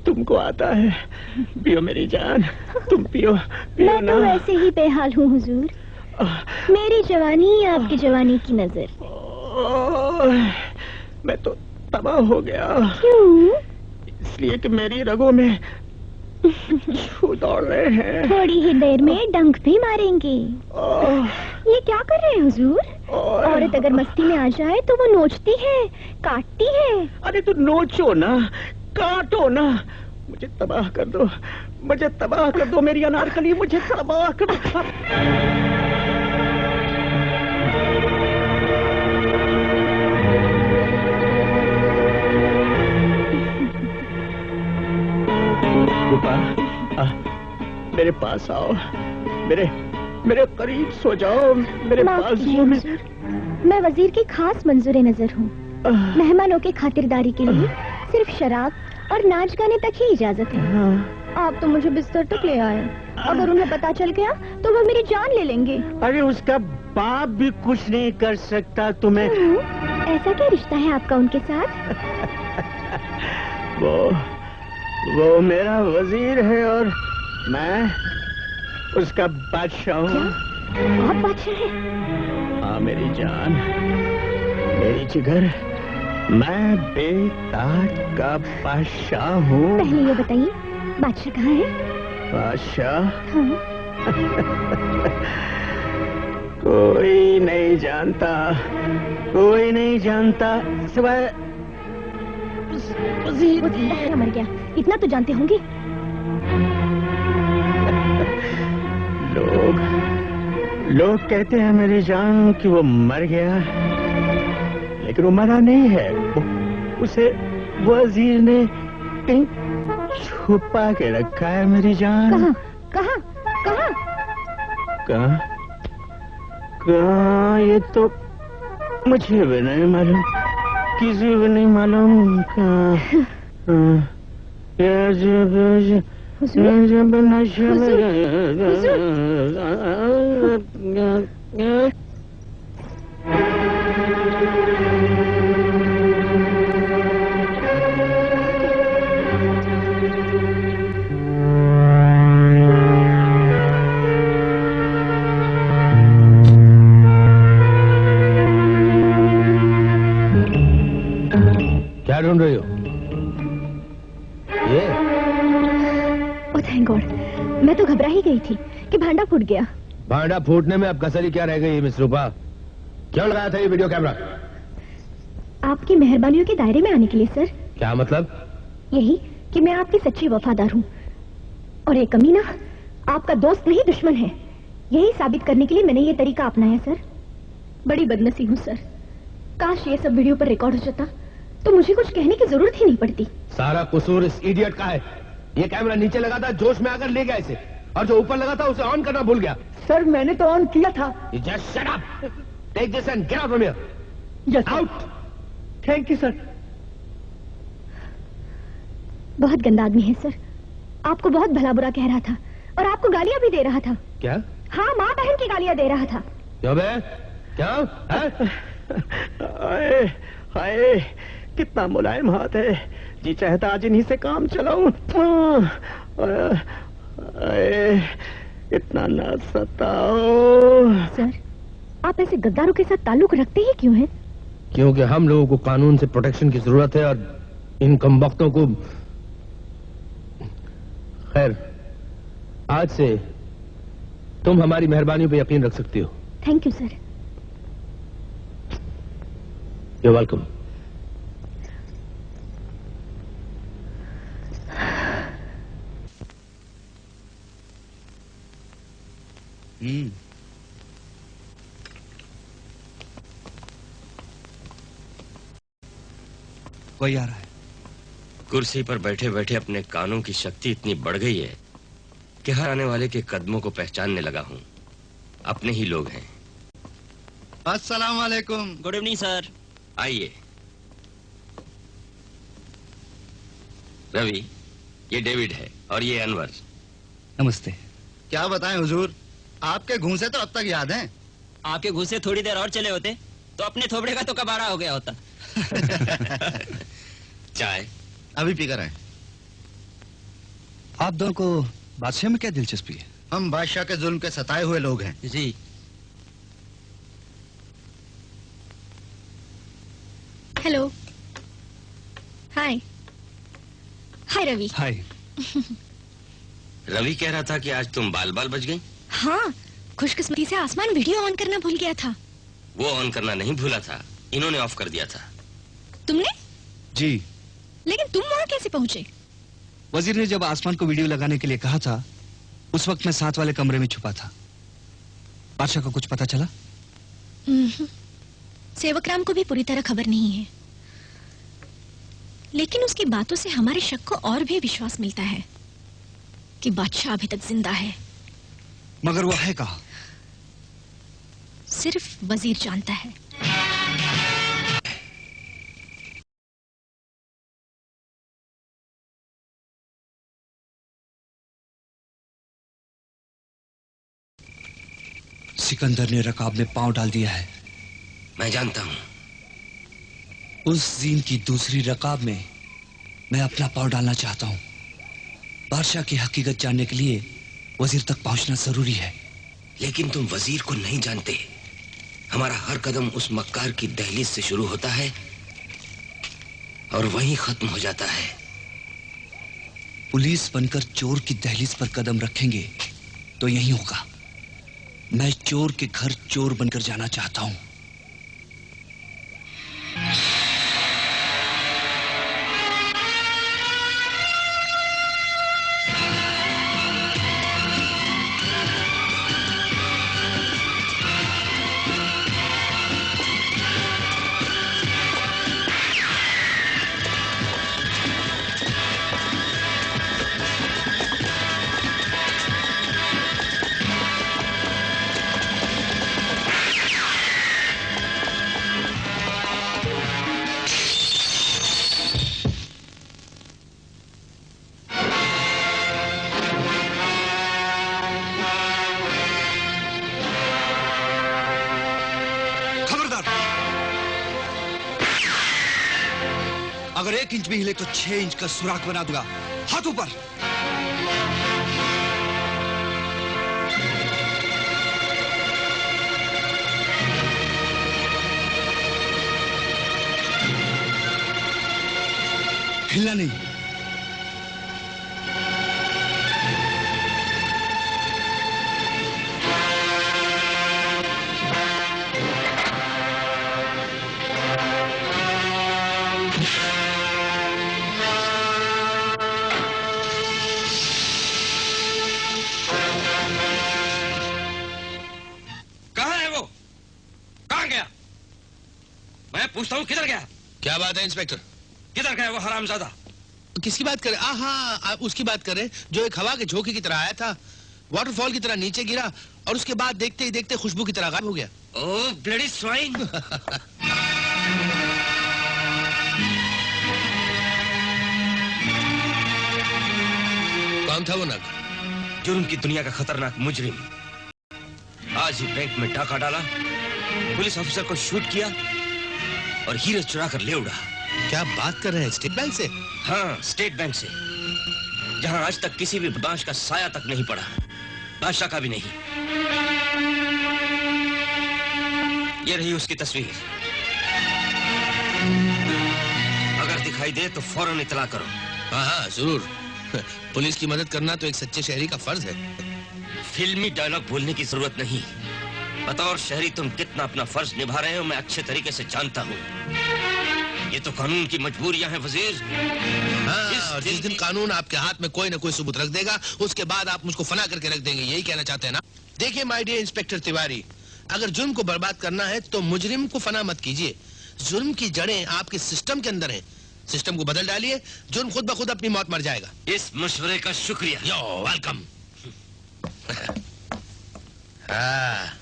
तुमको आता है। पियो मेरी जान, तुम पियो, पियो मैं तो वैसे ही बेहाल हूँ हुजूर। मेरी जवानी आपकी जवानी की नजर। मैं तो तबाह हो गया। क्यों? इसलिए कि मेरी रगों में छू दौड़ रहे हैं। थोड़ी ही देर में डंक भी मारेंगे। ये क्या कर रहे हैं हुजूर? औरत अगर मस्ती में आ जाए तो वो नोचती है, काटती है। अरे तो नोचो ना, काटो ना, मुझे तबाह कर दो, मुझे तबाह कर दो मेरी अनारकली, मुझे तबाह कर दो। रूपा, मेरे पास आओ, मेरे करीब सो जाओ, मेरे बाजुओं में। मैं वजीर की खास मंजूर नजर हूँ। मेहमानों की खातिरदारी के लिए सिर्फ शराब और नाच गाने तक ही इजाजत है। आप तो मुझे बिस्तर तक ले आए। अगर उन्हें पता चल गया तो वो मेरी जान ले लेंगे। अरे उसका बाप भी कुछ नहीं कर सकता तुम्हें। ऐसा क्या रिश्ता है आपका उनके साथ? वो मेरा वजीर है और मैं उसका बादशाह हूँ। आप बादशाह हैं? हाँ मेरी जान, मेरी जिगर, मैं बेताज का बादशाह हूँ। पहले ये बताइए, बादशाह कहाँ है? बादशाह? हाँ। कोई नहीं जानता, कोई नहीं जानता सिवाय वजीर। मर गया, इतना तो जानते होंगे। लोग कहते हैं मेरी जान कि वो मर गया, लेकिन वो मरा नहीं है। उसे वजीर ने कहीं छुपा के रखा है मेरी जान। कहाँ? कहाँ? कहाँ? कहाँ? कहाँ? ये तो मुझे भी नहीं मालूम, किसी भी नहीं मालूम क्या ढूंढ रही हो? ये ओह थैंक गॉड, मैं तो घबरा ही गई थी कि भांडा फूट गया। भांडा फूटने में अब कसरी क्या रह गई मिस रूपा? क्यों लगाया था ये वीडियो कैमरा? आपकी मेहरबानियों के दायरे में आने के लिए सर। क्या मतलब? यही कि मैं आपकी सच्ची वफादार हूँ और ये कमीना आपका दोस्त नहीं दुश्मन है। यही साबित करने के लिए मैंने ये तरीका अपनाया सर। बड़ी बदनसीब हूँ सर। काश ये सब वीडियो पर रिकॉर्ड हो जाता तो मुझे कुछ कहने की जरूरत ही नहीं पड़ती। सारा कसूर इस इडियट का है। ये कैमरा नीचे लगा था, जोश में आकर ले गया इसे, और जो ऊपर लगा था उसे ऑन करना भूल गया। सर मैंने तो ऑन किया था। You just shut up. Take this and get out from here. Yes, out. Thank you sir. बहुत गंदा आदमी है सर। आपको बहुत भला बुरा कह रहा था और आपको गालियां भी दे रहा था। क्या? हाँ, माँ बहन की गालियां दे रहा था। क्यों बे? क्या? हाय हाय, कितना मुलायम हाथ है। जी चाहता आज इन्हीं से काम चलाऊं। इतना ना सताओ। सर, आप ऐसे गद्दारों के साथ ताल्लुक रखते ही क्यों हैं? क्योंकि हम लोगों को कानून से प्रोटेक्शन की जरूरत है और इन कमबख्तों को। खैर, आज से तुम हमारी मेहरबानियों पे यकीन रख सकती हो। Thank you sir. You're welcome. कोई आ रहा है। कुर्सी पर बैठे बैठे अपने कानों की शक्ति इतनी बढ़ गई है कि हर आने वाले के कदमों को पहचानने लगा हूं। अपने ही लोग हैं। अस्सलाम वालेकुम। Good evening sir. आइए। रवि, ये डेविड है और ये अनवर। नमस्ते। क्या बताएं हुजूर, आपके घूंसे तो अब तक याद हैं। आपके घूंसे थोड़ी देर और चले होते तो अपने थोबड़े का तो कबाड़ा हो गया होता। चाय अभी पीकर आए। आप दोनों को बादशाह में क्या दिलचस्पी है? हम बादशाह के जुल्म के सताए हुए लोग हैं। जी। हेलो। हाय। हाय रवि। हाय। रवि कह रहा था कि आज तुम बाल बाल बच गई। हाँ, खुशकिस्मती से आसमान वीडियो ऑन करना भूल गया था। वो ऑन करना नहीं भूला था, इन्होंने ऑफ कर दिया था। तुमने? जी। लेकिन तुम वहाँ कैसे पहुँचे? वजीर ने जब आसमान को वीडियो लगाने के लिए कहा था, उस वक्त मैं साथ वाले कमरे में छुपा था। बादशाह को कुछ पता चला? सेवकराम को भी पूरी तरह खबर नहीं है, लेकिन उसकी बातों से हमारे शक को और भी विश्वास मिलता है कि बादशाह अभी तक जिंदा है। मगर वो है कहाँ? सिर्फ वजीर जानता है। सिकंदर ने रकाब में पांव डाल दिया है। मैं जानता हूं। उस जीन की दूसरी रकाब में मैं अपना पांव डालना चाहता हूं। बादशाह की हकीकत जानने के लिए वजीर तक पहुंचना जरूरी है। लेकिन तुम वजीर को नहीं जानते। हमारा हर कदम उस मक्कार की दहलीज से शुरू होता है और वहीं खत्म हो जाता है। पुलिस बनकर चोर की दहलीज पर कदम रखेंगे तो यही होगा। मैं चोर के घर चोर बनकर जाना चाहता हूं। अगर 1 इंच भी हिले तो 6 इंच का सुराख बना दूंगा। हाथ ऊपर। हिलना नहीं। कहाँ है वो? कहाँ गया? मैं पूछता हूँ किधर गया? क्या बात है इंस्पेक्टर? किधर गया वो हरामजादा? किसकी बात कर रहे? हाँ, आप उसकी बात कर रहे हैं जो एक हवा के झोंके की तरह आया था, वाटरफॉल की तरह नीचे गिरा और उसके बाद देखते ही देखते खुशबू की तरह गायब हो गया। ओह ब्लडी स्वाइन। कौन था वो नग? जुर्म की दुनिया का खतरनाक मुजरिम। आज ही बैंक में डाका डाला, पुलिस ऑफिसर को शूट किया और हीरे चुरा कर ले उड़ा। क्या बात कर रहे हैं? स्टेट बैंक से? हाँ, स्टेट बैंक से, जहां आज तक किसी भी बदमाश का साया तक नहीं पड़ा, बादशाह का भी नहीं। ये रही उसकी तस्वीर। अगर दिखाई दे तो फौरन इतला करो। हाँ हाँ जरूर। पुलिस की मदद करना तो एक सच्चे शहरी का फर्ज है। फिल्मी डायलॉग बोलने की जरूरत नहीं। बतौर शहरी तुम कितना अपना फर्ज निभा रहे हो मैं अच्छे तरीके से जानता हूँ। ये तो कानून की मजबूरियां हैं वजीर। हाँ, और जिस दिन कानून आपके हाथ में कोई ना कोई सबूत रख देगा उसके बाद आप मुझको फना करके रख देंगे, यही कहना चाहते हैं ना? देखिए माय डियर इंस्पेक्टर तिवारी, अगर जुर्म को बर्बाद करना है तो मुजरिम को फना मत कीजिए। जुर्म की जड़ें आपके सिस्टम के अंदर हैं। सिस्टम को बदल डालिए, जुर्म खुद ब खुद अपनी मौत मर जाएगा। इस मशवरे का शुक्रिया। यो वेलकम। हाँ,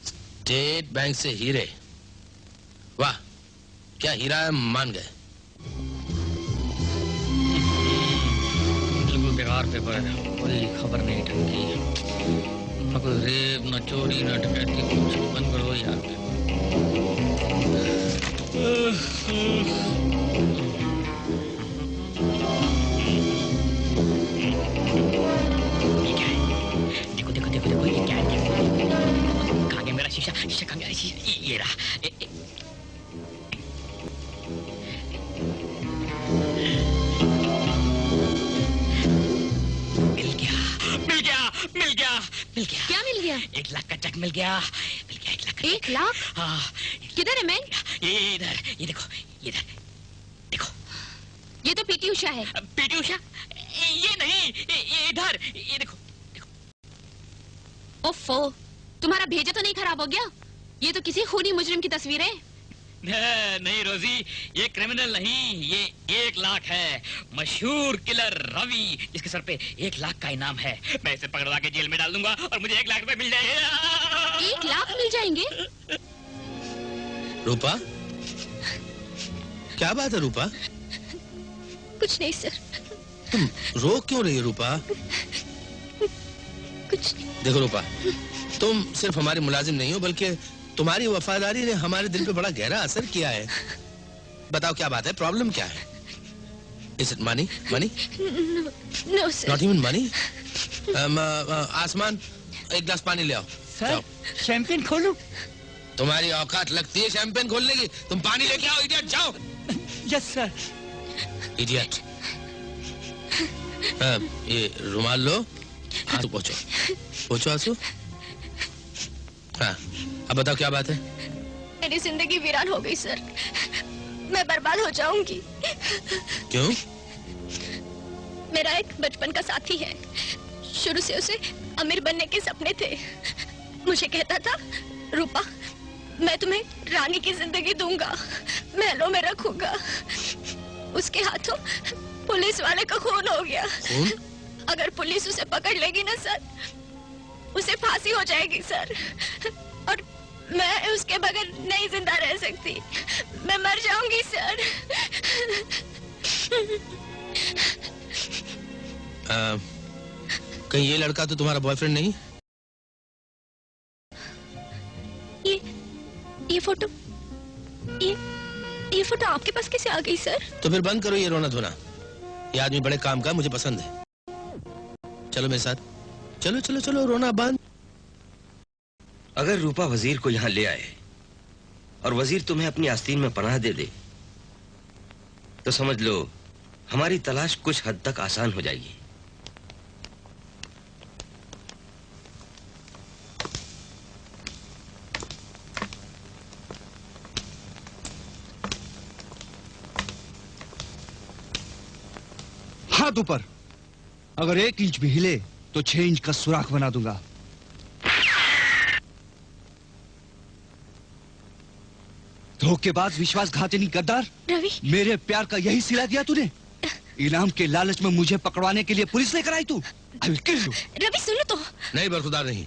स्टेट बैंक से हीरे, वाह क्या हीरा है, मान गए। बिल्कुल बेकार पेपर है, कोई खबर नहीं ढंग की, न कोई रेप न चोरी न डकैती, कुछ बंद करो यार। देखो देखो देखो देखो ये क्या है? कहाँ गया मेरा शीशा? शीशा कहाँ गया? शीशा ये रहा। मिल गया मिल गया मिल गया मिल गया। क्या मिल गया? 1 लाख का चेक मिल गया। मिल गया 1 लाख का। 1 लाख? हाँ। किधर है मैन? ये इधर, ये देखो, ये इधर देखो। ये तो पीटी उषा है। पीटी उषा? ये नहीं, ये इधर, ये देखो। ओफो, तुम्हारा भेजा तो नहीं खराब हो गया? ये तो किसी खूनी मुजरिम की तस्वीर है। नहीं रोजी, ये क्रिमिनल नहीं, ये 1 लाख है। मशहूर किलर रवि, जिसके सर पे 1 लाख का इनाम है। मैं इसे पकड़वा के जेल में डाल दूंगा और मुझे 1 लाख रुपए मिल जाएंगे। 1 लाख मिल जाएंगे? रूपा, क्या बात है रूपा? कुछ नहीं सर। तुम रो क्यों रही है रूपा? कुछ नहीं। देखो रूपा, तुम सिर्फ हमारी मुलाजिम नहीं हो बल्कि तुम्हारी वफादारी ने हमारे दिल पे बड़ा गहरा असर किया है। बताओ क्या बात है, प्रॉब्लम क्या है? Is it money? Money? No sir. Not even money? आसमान, एक गिलास पानी ले आओ। सर, शैंपेन खोलूं? तुम्हारी औकात लगती है शैंपेन खोलने की? तुम पानी लेके आओ इडियट, जाओ। Yes sir. इडियट। ये रुमाल लो, आंसू पोंछो, पोंछो आंसू। हाँ, अब बताओ क्या बात है? मेरी जिंदगी वीरान हो गई सर। मैं बर्बाद हो जाऊंगी। क्यों? मेरा एक बचपन का साथी है। शुरू से उसे अमीर बनने के सपने थे। मुझे कहता था, रूपा मैं तुम्हें रानी की जिंदगी दूंगा, महलों में रखूंगा। उसके हाथों पुलिस वाले का खून हो गया। खून? अगर पुलिस उसे पकड़ लेगी ना सर, उसे फांसी हो जाएगी सर। और मैं उसके बगैर नहीं जिंदा रह सकती। मैं मर जाऊंगी सर। कहीं ये लड़का तो तुम्हारा बॉयफ्रेंड नहीं? ये फोटो, ये फोटो आपके पास कैसे आ गई सर? तो फिर बंद करो ये रोना धोना। ये आदमी बड़े काम का, मुझे पसंद है। चलो मेरे साथ, चलो चलो चलो, रोना बंद। अगर रूपा वजीर को यहाँ ले आए और वजीर तुम्हें अपनी आस्तीन में पनाह दे दे तो समझ लो हमारी तलाश कुछ हद तक आसान हो जाएगी। हाथ ऊपर। अगर 1 इंच भी हिले तो 6 इंच का सुराख बना दूंगा। धोखेबाज, विश्वासघातिनी, गद्दार, रवि, मेरे प्यार का यही सिला दिया तूने? इनाम के लालच में मुझे पकड़वाने के लिए पुलिस लेकर आई तू? रवि सुनो तो। नहीं बरखुदार नहीं,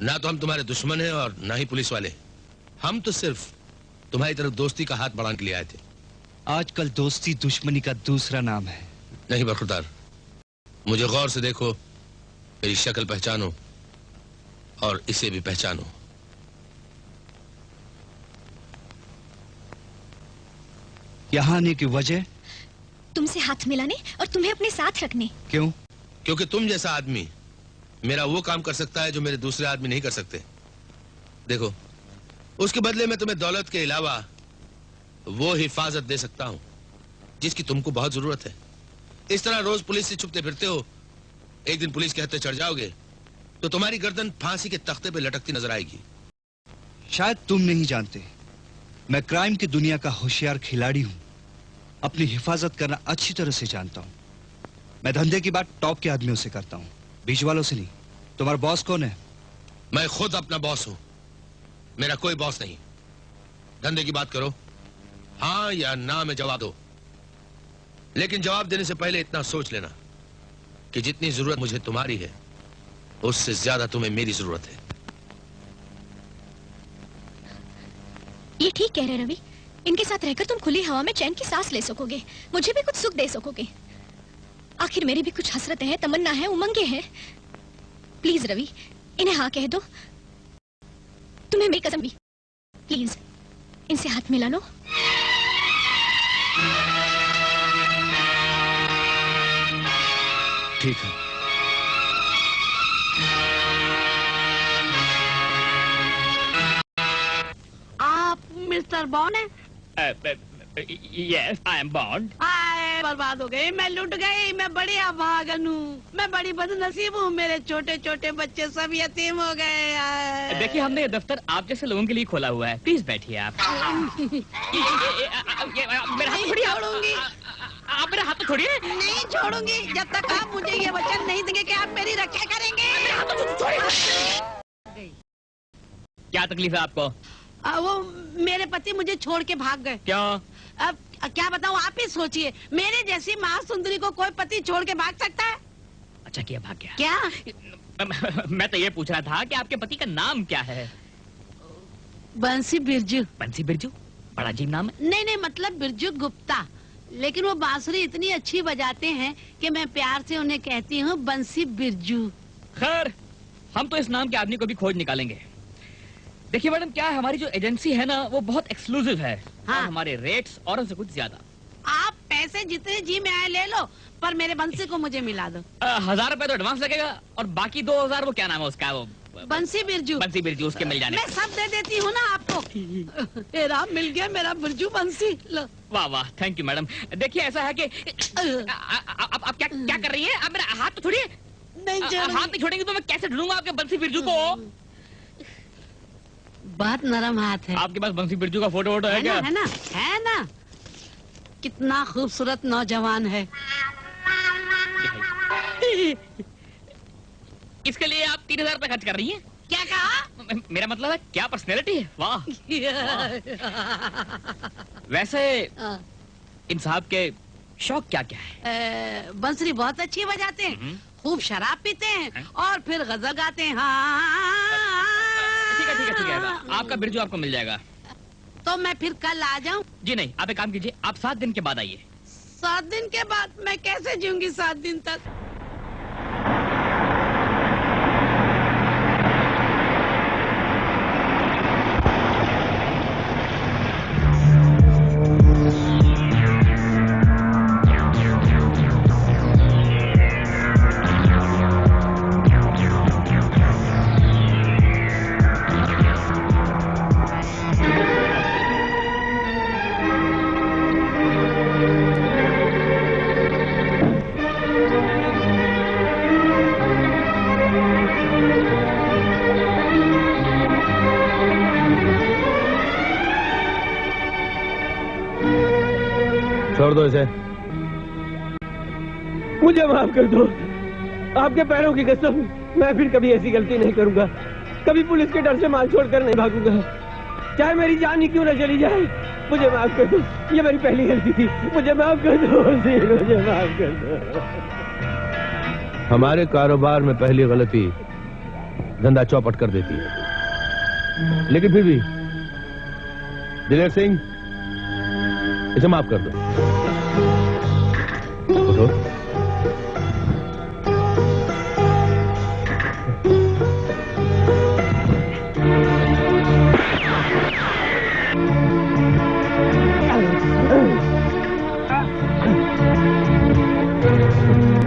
ना तो हम तुम्हारे दुश्मन हैं और ना ही पुलिस वाले। हम तो सिर्फ तुम्हारी तरफ दोस्ती का हाथ बढ़ाने के लिए आए थे। आजकल दोस्ती दुश्मनी का दूसरा नाम है। नहीं बरखुदार, मुझे गौर से देखो, मेरी शक्ल पहचानो और इसे भी पहचानो। यहाँ आने की वजह? तुमसे हाथ मिलाने और तुम्हें अपने साथ रखने। क्यों? क्योंकि तुम जैसा आदमी मेरा वो काम कर सकता है जो मेरे दूसरे आदमी नहीं कर सकते। देखो, उसके बदले में तुम्हें दौलत के अलावा वो हिफाजत दे सकता हूं जिसकी तुमको बहुत जरूरत है। इस तरह रोज पुलिस से छुपते फिरते हो, एक दिन पुलिस के हत्थे चढ़ जाओगे तो तुम्हारी गर्दन फांसी के तख्ते पे लटकती नजर आएगी। शायद तुम नहीं जानते, मैं क्राइम की दुनिया का होशियार खिलाड़ी हूं। अपनी हिफाजत करना अच्छी तरह से जानता हूं। मैं धंधे की बात टॉप के आदमियों से करता हूं, बीच वालों से नहीं। तुम्हारा बॉस कौन है? मैं खुद अपना बॉस हूं, मेरा कोई बॉस नहीं। धंधे की बात करो, हाँ या ना में जवाब दो, लेकिन जवाब देने से पहले इतना सोच लेना कि जितनी जरूरत मुझे तुम्हारी है उससे ज्यादा तुम्हें मेरी जरूरत है। ये ठीक कह रहे रवि, इनके साथ रहकर तुम खुली हवा में चैन की सांस ले सकोगे, मुझे भी कुछ सुख दे सकोगे। आखिर मेरी भी कुछ हसरतें हैं, तमन्ना है, उमंगे हैं। प्लीज रवि, इन्हें हाँ कह दो। तुम्हें मेरी कसम भी, प्लीज इनसे हाथ मिला लो। ठीक है। आप मिस्टर बॉन्ड हैं? Yes, I am Bond. आए बर्बाद हो गई, मैं लुट गई, मैं बड़ी अभागन हूँ, मैं बड़ी बदनसीब हूँ, मेरे छोटे छोटे बच्चे सब यतीम हो गए। देखिए, हमने ये दफ्तर आप जैसे लोगों के लिए खोला हुआ है। प्लीज बैठिए आप। मेरा हाथ छोड़िए। आप मेरा हाथ तो छोड़िए। नहीं छोड़ूंगी जब तक आप मुझे ये वचन नहीं देंगे कि आप मेरी रक्षा करेंगे। क्या तकलीफ है आपको? वो मेरे पति मुझे छोड़ के भाग गए। क्यों? अब क्या बताऊँ, आप ही सोचिए। मेरे जैसी महासुंदरी को कोई पति छोड़ के भाग सकता है? अच्छा किया, भाग गया। क्या? मैं तो ये पूछ रहा था कि आपके पति का नाम क्या है? बंसी बिरजू। बंसी बिरजू? बड़ा अजीब नाम है। नहीं, मतलब बिरजू गुप्ता। लेकिन वो बांसुरी इतनी अच्छी बजाते हैं कि मैं प्यार से उन्हें कहती हूँ बंसी बिरजू। खैर, हम तो इस नाम के आदमी को भी खोज निकालेंगे। देखिए मैडम, क्या है, हमारी जो एजेंसी है ना वो बहुत एक्सक्लूसिव है। हाँ। और हमारे रेट्स औरों से कुछ ज्यादा। आप पैसे जितने जी में आए ले लो, पर मेरे बंसी को मुझे मिला दो। 1000 रुपए तो एडवांस लगेगा और बाकी 2000 वो क्या नाम है उसका, वो बंसी बिरजू। बंसी बिरजू, उसके मिल जाने। मैं सब दे देती हूँ ना आपको। राम मिल गया मेरा बिरजू बंसी। लो। वाह वाह, थैंक यू मैडम। देखिए ऐसा है कि आप क्या कर रही है? आप मेरा हाथ तो छोड़िए। नहीं हाथ नहीं छोड़ेंगे तो मैं कैसे ढूंढूंगा आपके बंसी बिरजू को? बहुत नरम हाथ है। आपके पास बंसी बिरजू का फोटो है क्या? है ना, है ना। कितना खूबसूरत नौजवान है। इसके लिए आप 3000 रुपए खर्च कर रही हैं? क्या कहा? मेरा मतलब है क्या पर्सनैलिटी है। वाह। वैसे इन साहब के शौक क्या क्या है? बंसरी बहुत अच्छी बजाते हैं, खूब शराब पीते हैं और फिर गजल गाते हैं। ठीक है, आपका बिरजू आपको मिल जाएगा। तो मैं फिर कल आ जाऊं? जी नहीं, आप एक काम कीजिए, आप 7 दिन के बाद आइए। 7 दिन के बाद? मैं कैसे जीऊंगी 7 दिन तक? छोड़ दो इसे। मुझे माफ कर दो, आपके पैरों की कसम, मैं फिर कभी ऐसी गलती नहीं करूंगा। कभी पुलिस के डर से माल छोड़कर नहीं भागूंगा, चाहे मेरी जान ही क्यों न चली जाए। मुझे माफ कर दो, ये मेरी पहली गलती थी। मुझे माफ कर दो वजीर, मुझे माफ कर दो। हमारे कारोबार में पहली गलती धंधा चौपट कर देती है, लेकिन फिर भी दिलेर सिंह, इसे माफ कर दो। उठो।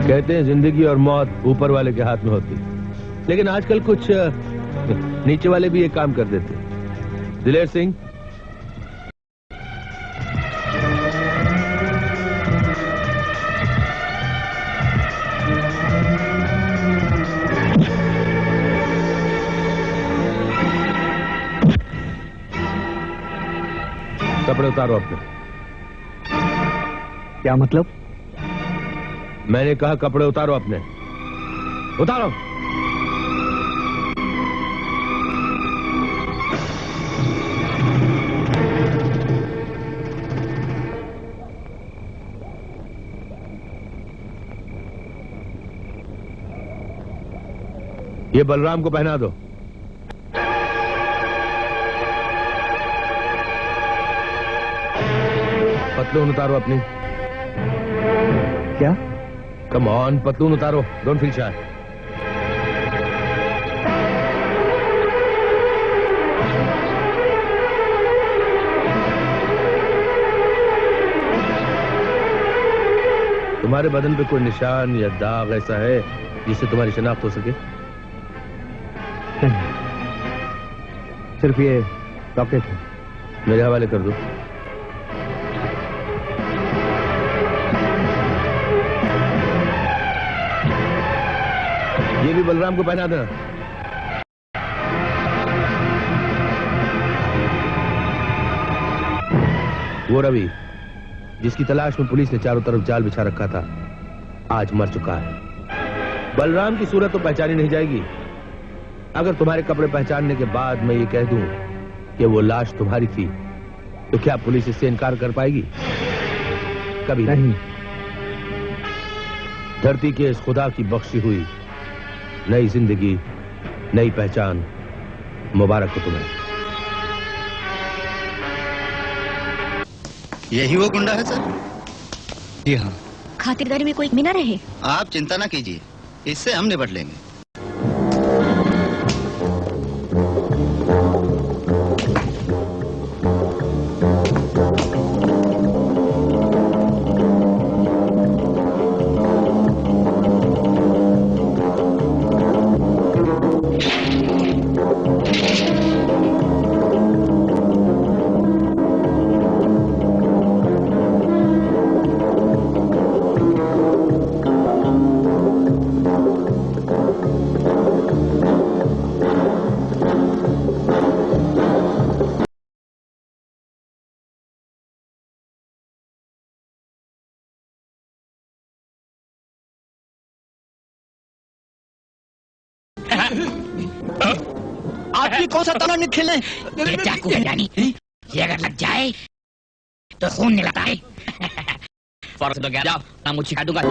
कहते हैं जिंदगी और मौत ऊपर वाले के हाथ में होती, लेकिन आजकल कुछ नीचे वाले भी ये काम कर देते। दिलेर सिंह, कपड़े उतारो अपने। क्या मतलब? मैंने कहा कपड़े उतारो अपने, उतारो। ये बलराम को पहना दो। पतलून उतारो अपनी। क्या? कम ऑन, पतलून उतारो। Don't feel shy. तुम्हारे बदन पे कोई निशान या दाग ऐसा है जिससे तुम्हारी शिनाख्त हो सके? सिर्फ ये लॉकेट है। मेरे हवाले कर दो। ये भी बलराम को पहना देना। वो रवि जिसकी तलाश में पुलिस ने चारों तरफ जाल बिछा रखा था, आज मर चुका है। बलराम की सूरत तो पहचानी नहीं जाएगी। अगर तुम्हारे कपड़े पहचानने के बाद मैं ये कह दूं कि वो लाश तुम्हारी थी, तो क्या पुलिस इससे इनकार कर पाएगी? कभी नहीं। धरती के इस खुदा की बख्शी हुई नई जिंदगी, नई पहचान मुबारक हो तुम्हें। यही वो गुंडा है सर? जी हाँ। खातिरदारी में कोई कमी ना रहे। आप चिंता ना कीजिए, इससे हम निपट लेंगे। आपकी कौन सा तलवार खेलने? ये चाकू है यानी, ये अगर लग जाए तो खून निकलता है। फौरन तो जाओ, मैं मुझे सिखा दूंगा।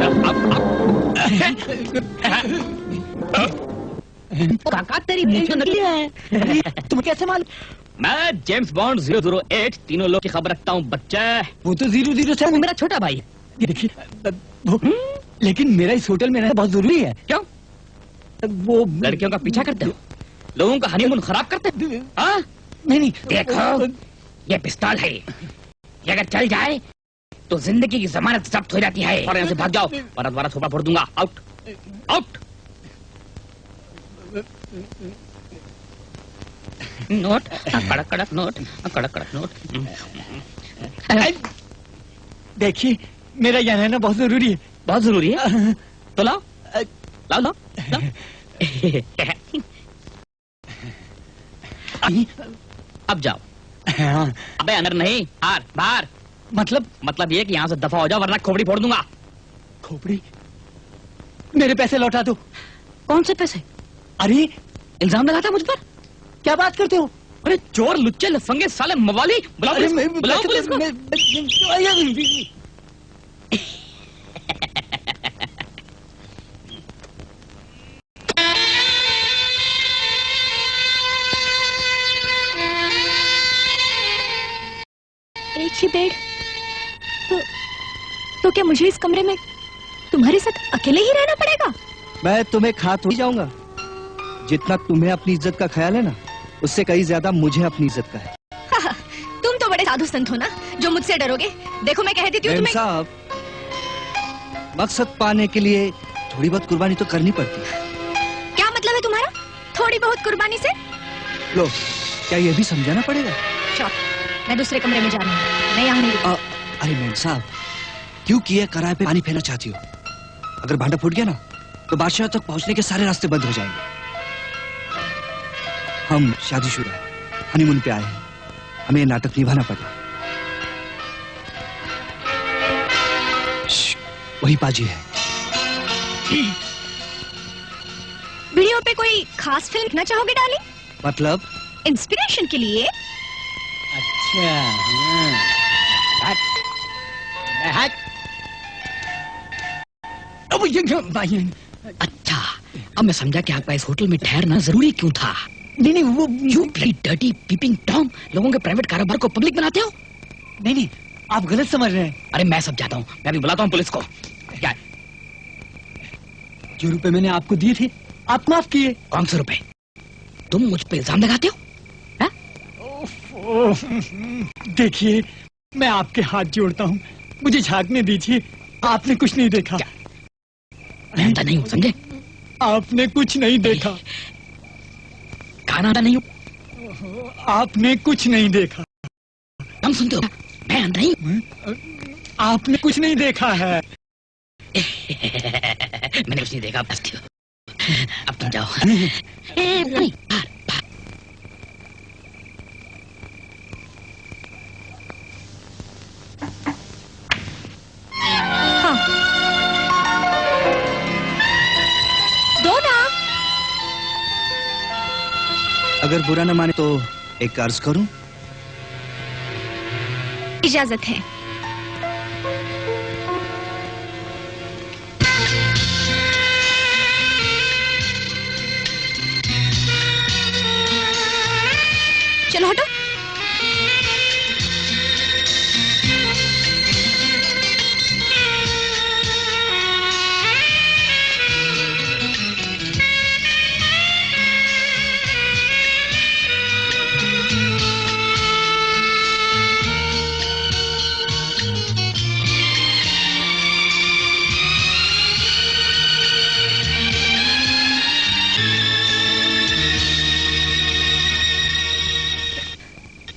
काका तेरी मूंछ नकली है। तुम कैसे मालूम? मैं जेम्स बॉन्ड 008 तीनों लोग की खबर रखता हूँ बच्चा। वो तो 007 मेरा छोटा भाई है। ये देखिए, लेकिन मेरा इस होटल में रहना बहुत जरूरी है। क्यों? वो लड़कियों का पीछा करते हो, लोगों का हनीमून खराब करते हो? हाँ? नहीं। देखो, ये पिस्तौल है, ये अगर चल जाए तो जिंदगी की जमानत जब्त हो जाती है। और यहाँ से भाग जाओ, वरना दोबारा थोपा फोड़ दूंगा। Out, out. नोट, कड़क कड़क नोट, कड़क कड़क नोट। देखिए, मेरा यहाँ रहना बहुत जरूरी है। बहुत जरूरी है? तो लाओ, लाओ, लाओ, लाओ। अब जाओ। अबे अंदर नहीं, बाहर, बाहर। मतलब ये कि यहाँ से दफा हो जाओ वरना खोपड़ी फोड़ दूंगा। खोपड़ी? मेरे पैसे लौटा दो। कौन से पैसे? अरे इल्जाम लगाता मुझ पर? क्या बात करते हो? अरे चोर, लुच्चे, लफंगे, साले मवाली, बुलाओ पुलिस को। एक ही बेड तो क्या मुझे इस कमरे में तुम्हारे साथ अकेले ही रहना पड़ेगा? मैं तुम्हें खा थोड़ी जाऊंगा। जितना तुम्हें अपनी इज्जत का ख्याल है ना, उससे कहीं ज्यादा मुझे अपनी इज्जत का है। तुम तो बड़े साधु संत हो ना, जो मुझसे डरोगे। देखो मैं कह देती हूँ तुम्हें। साहब, मकसद पाने के लिए थोड़ी बहुत कुर्बानी तो करनी पड़ती है। क्या मतलब है तुम्हारा थोड़ी बहुत कुर्बानी से? लो, क्या ये भी समझाना पड़ेगा? चुप, मैं दूसरे कमरे में जा रही हूँ, मैं यहाँ नहीं रुकूंगी। अरे मैम साहब, क्यों किए किराए पे पानी फेरना चाहती हो? अगर भांडा फूट गया ना, तो बादशाह तक पहुंचने के सारे रास्ते बंद हो जाएंगे। हम शादीशुदा हनीमून पे आए हैं, हमें ये नाटक निभाना पड़ा। वही पाजी है। वीडियो पे कोई खास फिल्म देखना चाहोगे डार्लिंग? मतलब? इंस्पिरेशन के लिए। अच्छा, अच्छा, अब मैं समझा कि आपका इस होटल में ठहरना जरूरी क्यों था। नहीं वो you bloody dirty peeping Tom, लोगों के प्राइवेट कारोबार को पब्लिक बनाते हो। नहीं, आप गलत समझ रहे हैं। अरे मैं सब जाता हूँ, मैं भी बुलाता हूँ पुलिस को। क्या? जो रुपए मैंने आपको दिए थे, आप माफ किए। कौन से रुपए? तुम मुझ पे इल्जाम लगाते हो? देखिए, मैं आपके हाथ जोड़ता हूँ, मुझे झांकने दीजिए। आपने कुछ नहीं देखा। मैं अंधा नहीं हूँ, समझे? आपने कुछ नहीं देखा। खाना अंधा नहीं हूँ। आपने कुछ नहीं देखा। तुम सुनते हो? मैं अंधा नहीं हूँ। आपने कुछ नहीं देखा है। मैंने कुछ नहीं देखा। बस अब तुम जाओ। अगर बुरा न माने तो एक अर्ज करूं? इजाजत है। चलो हटो।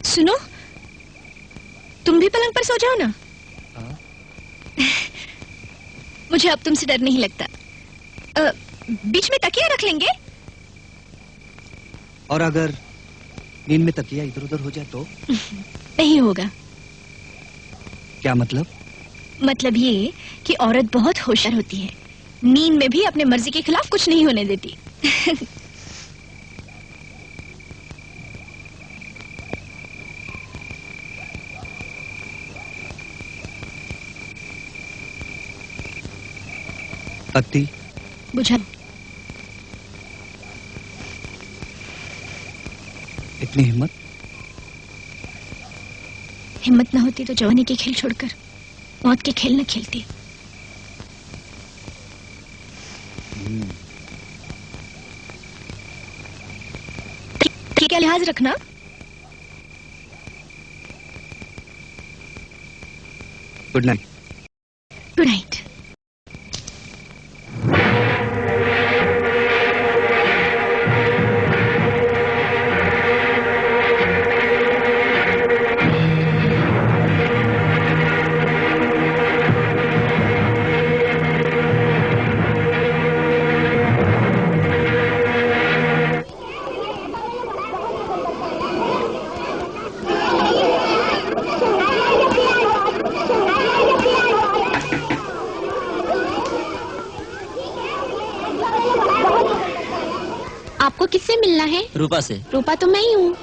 सुनो, तुम भी पलंग पर सो जाओ ना। मुझे अब तुमसे डर नहीं लगता। बीच में तकिया रख लेंगे। और अगर नींद में तकिया इधर उधर हो जाए तो? नहीं होगा। क्या मतलब? मतलब ये कि औरत बहुत होशियार होती है, नींद में भी अपने मर्जी के खिलाफ कुछ नहीं होने देती। पत्ती बुझा। इतनी हिम्मत? हिम्मत ना होती तो जवानी के खेल छोड़कर मौत के खेल न खेलती। ठीक है, लिहाज रखना। Good night. Good night. मिलना है? रूपा से। रूपा तो मैं ही हूँ।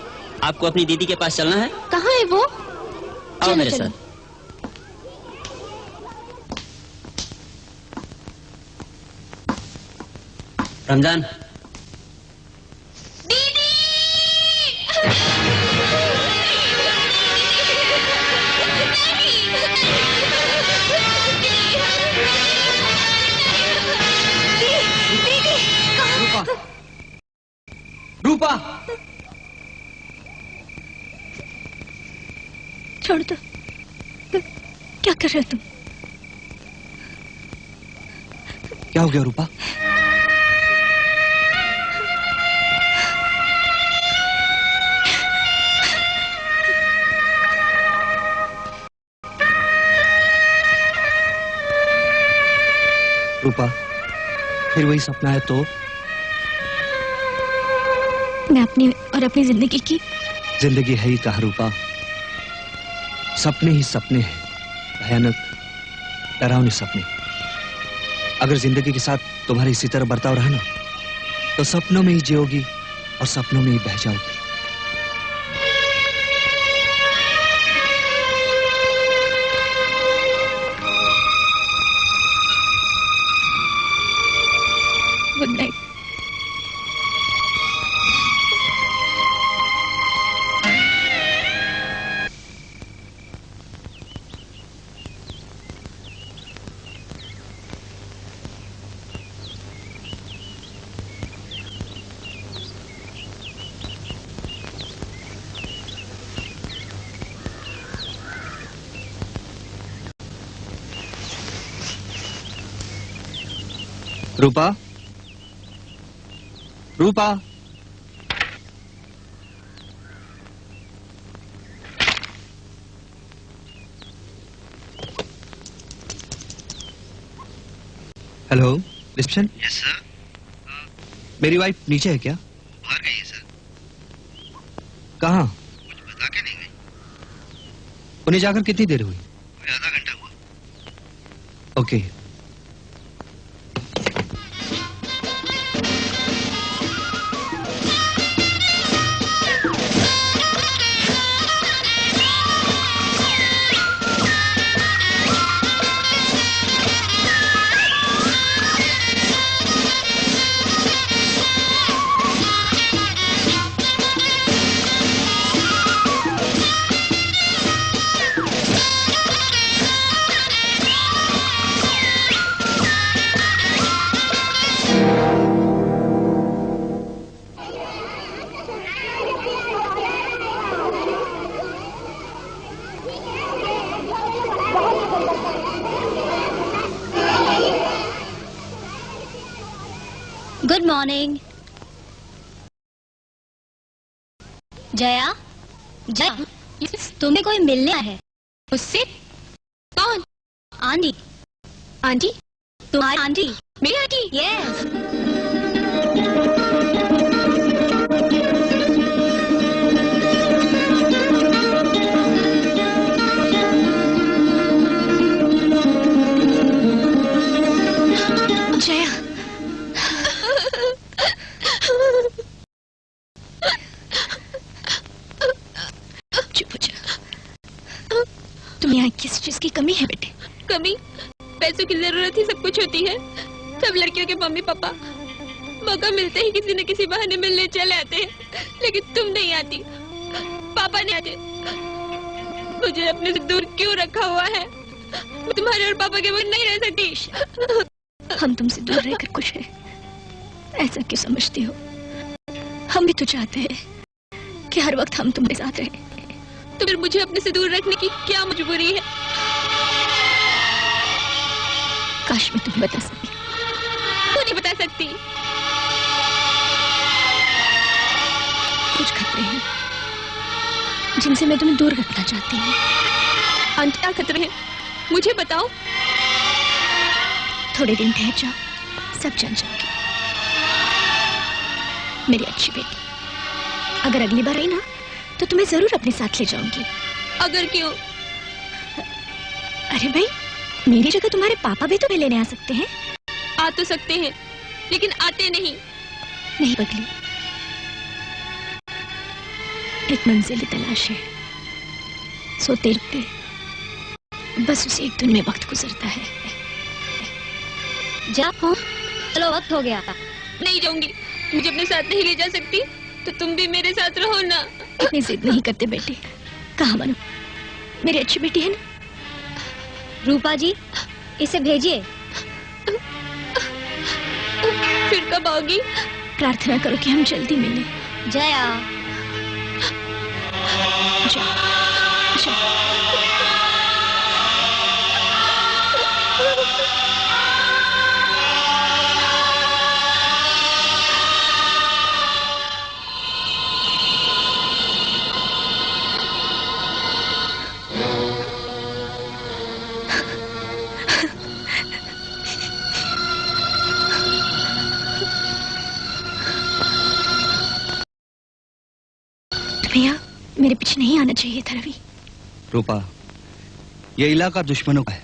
आपको अपनी दीदी के पास चलना है? कहाँ है वो? आओ मेरे साथ। रमजान। रूपा, छोड़ दो। क्या कर रहे हो तुम? क्या हो गया रूपा? रूपा, फिर वही सपना है तो? मैं अपनी और अपनी जिंदगी की। जिंदगी है ही कहाँ रूपा, सपने ही सपने हैं, भयानक डरावने सपने। अगर जिंदगी के साथ तुम्हारे इसी तरह बर्ताव रहा ना, तो सपनों में ही जियोगी और सपनों में ही बह जाओगी। Good night. Rupa, Rupa, hello, reception. Yes sir. मेरी वाइफ नीचे है क्या? बाहर गई है सर। कहाँ? कुछ बता के नहीं गई। उन्हें जाकर कितनी देर हुई? कोई आधा घंटा हुआ। Okay. Good morning. Jaya, Jaya, तुम्हें कोई मिलने आया है? उससे? कौन? आंटी। आंटी? तुम्हारी आंटी? मेरी आंटी? यस। जया, चुप हो जा। तुम्हें यहाँ किस चीज की कमी है बेटे? कमी? पैसों की जरूरत ही सब कुछ होती है। सब लड़कियों के मम्मी पापा मौका मिलते ही किसी न किसी बहाने मिलने चले आते हैं, लेकिन तुम नहीं आती, पापा नहीं आते। मुझे अपने से दूर क्यों रखा हुआ है? मैं तुम्हारे और पापा के बगैर नहीं रह सकती। हम तुमसे दूर रहकर खुश हैं, ऐसा क्यों समझती हो? हम भी तो चाहते हैं कि हर वक्त हम तुम्हारे साथ रहें। तो फिर मुझे अपने से दूर रखने की क्या मजबूरी है? काश मैं तुम्हें बता सकती। क्यों नहीं बता सकती? कुछ खतरे हैं जिनसे मैं तुम्हें दूर रखना चाहती हूँ। आंटी, क्या खतरे हैं? मुझे बताओ। थोड़े दिन ठहर जाओ, सब जान जाओगे। मेरी अच्छी बेटी, अगर अगली बार आई ना तो तुम्हें जरूर अपने साथ ले जाऊंगी। अगर क्यों? अरे भाई, मेरी जगह तुम्हारे पापा भी तुम्हें लेने आ सकते हैं। आ तो सकते हैं, लेकिन आते नहीं। नहीं पगली, एक मंजिल तलाश है, सोते रुकते बस उसी एक धुन में वक्त गुजरता है। जाओ, चलो वक्त हो गया। नहीं जाऊंगी, मुझे अपने साथ नहीं ले जा सकती तो तुम भी मेरे साथ रहो ना। इतनी जिद नहीं करते बेटे, कहाँ मानो, मेरी अच्छी बेटी है ना। रूपा जी, इसे भेजिए। फिर कब आओगी? प्रार्थना करो कि हम जल्दी मिलें। जया, भैया, मेरे पीछे नहीं आना चाहिए था रवि। रूपा, ये इलाका दुश्मनों का है।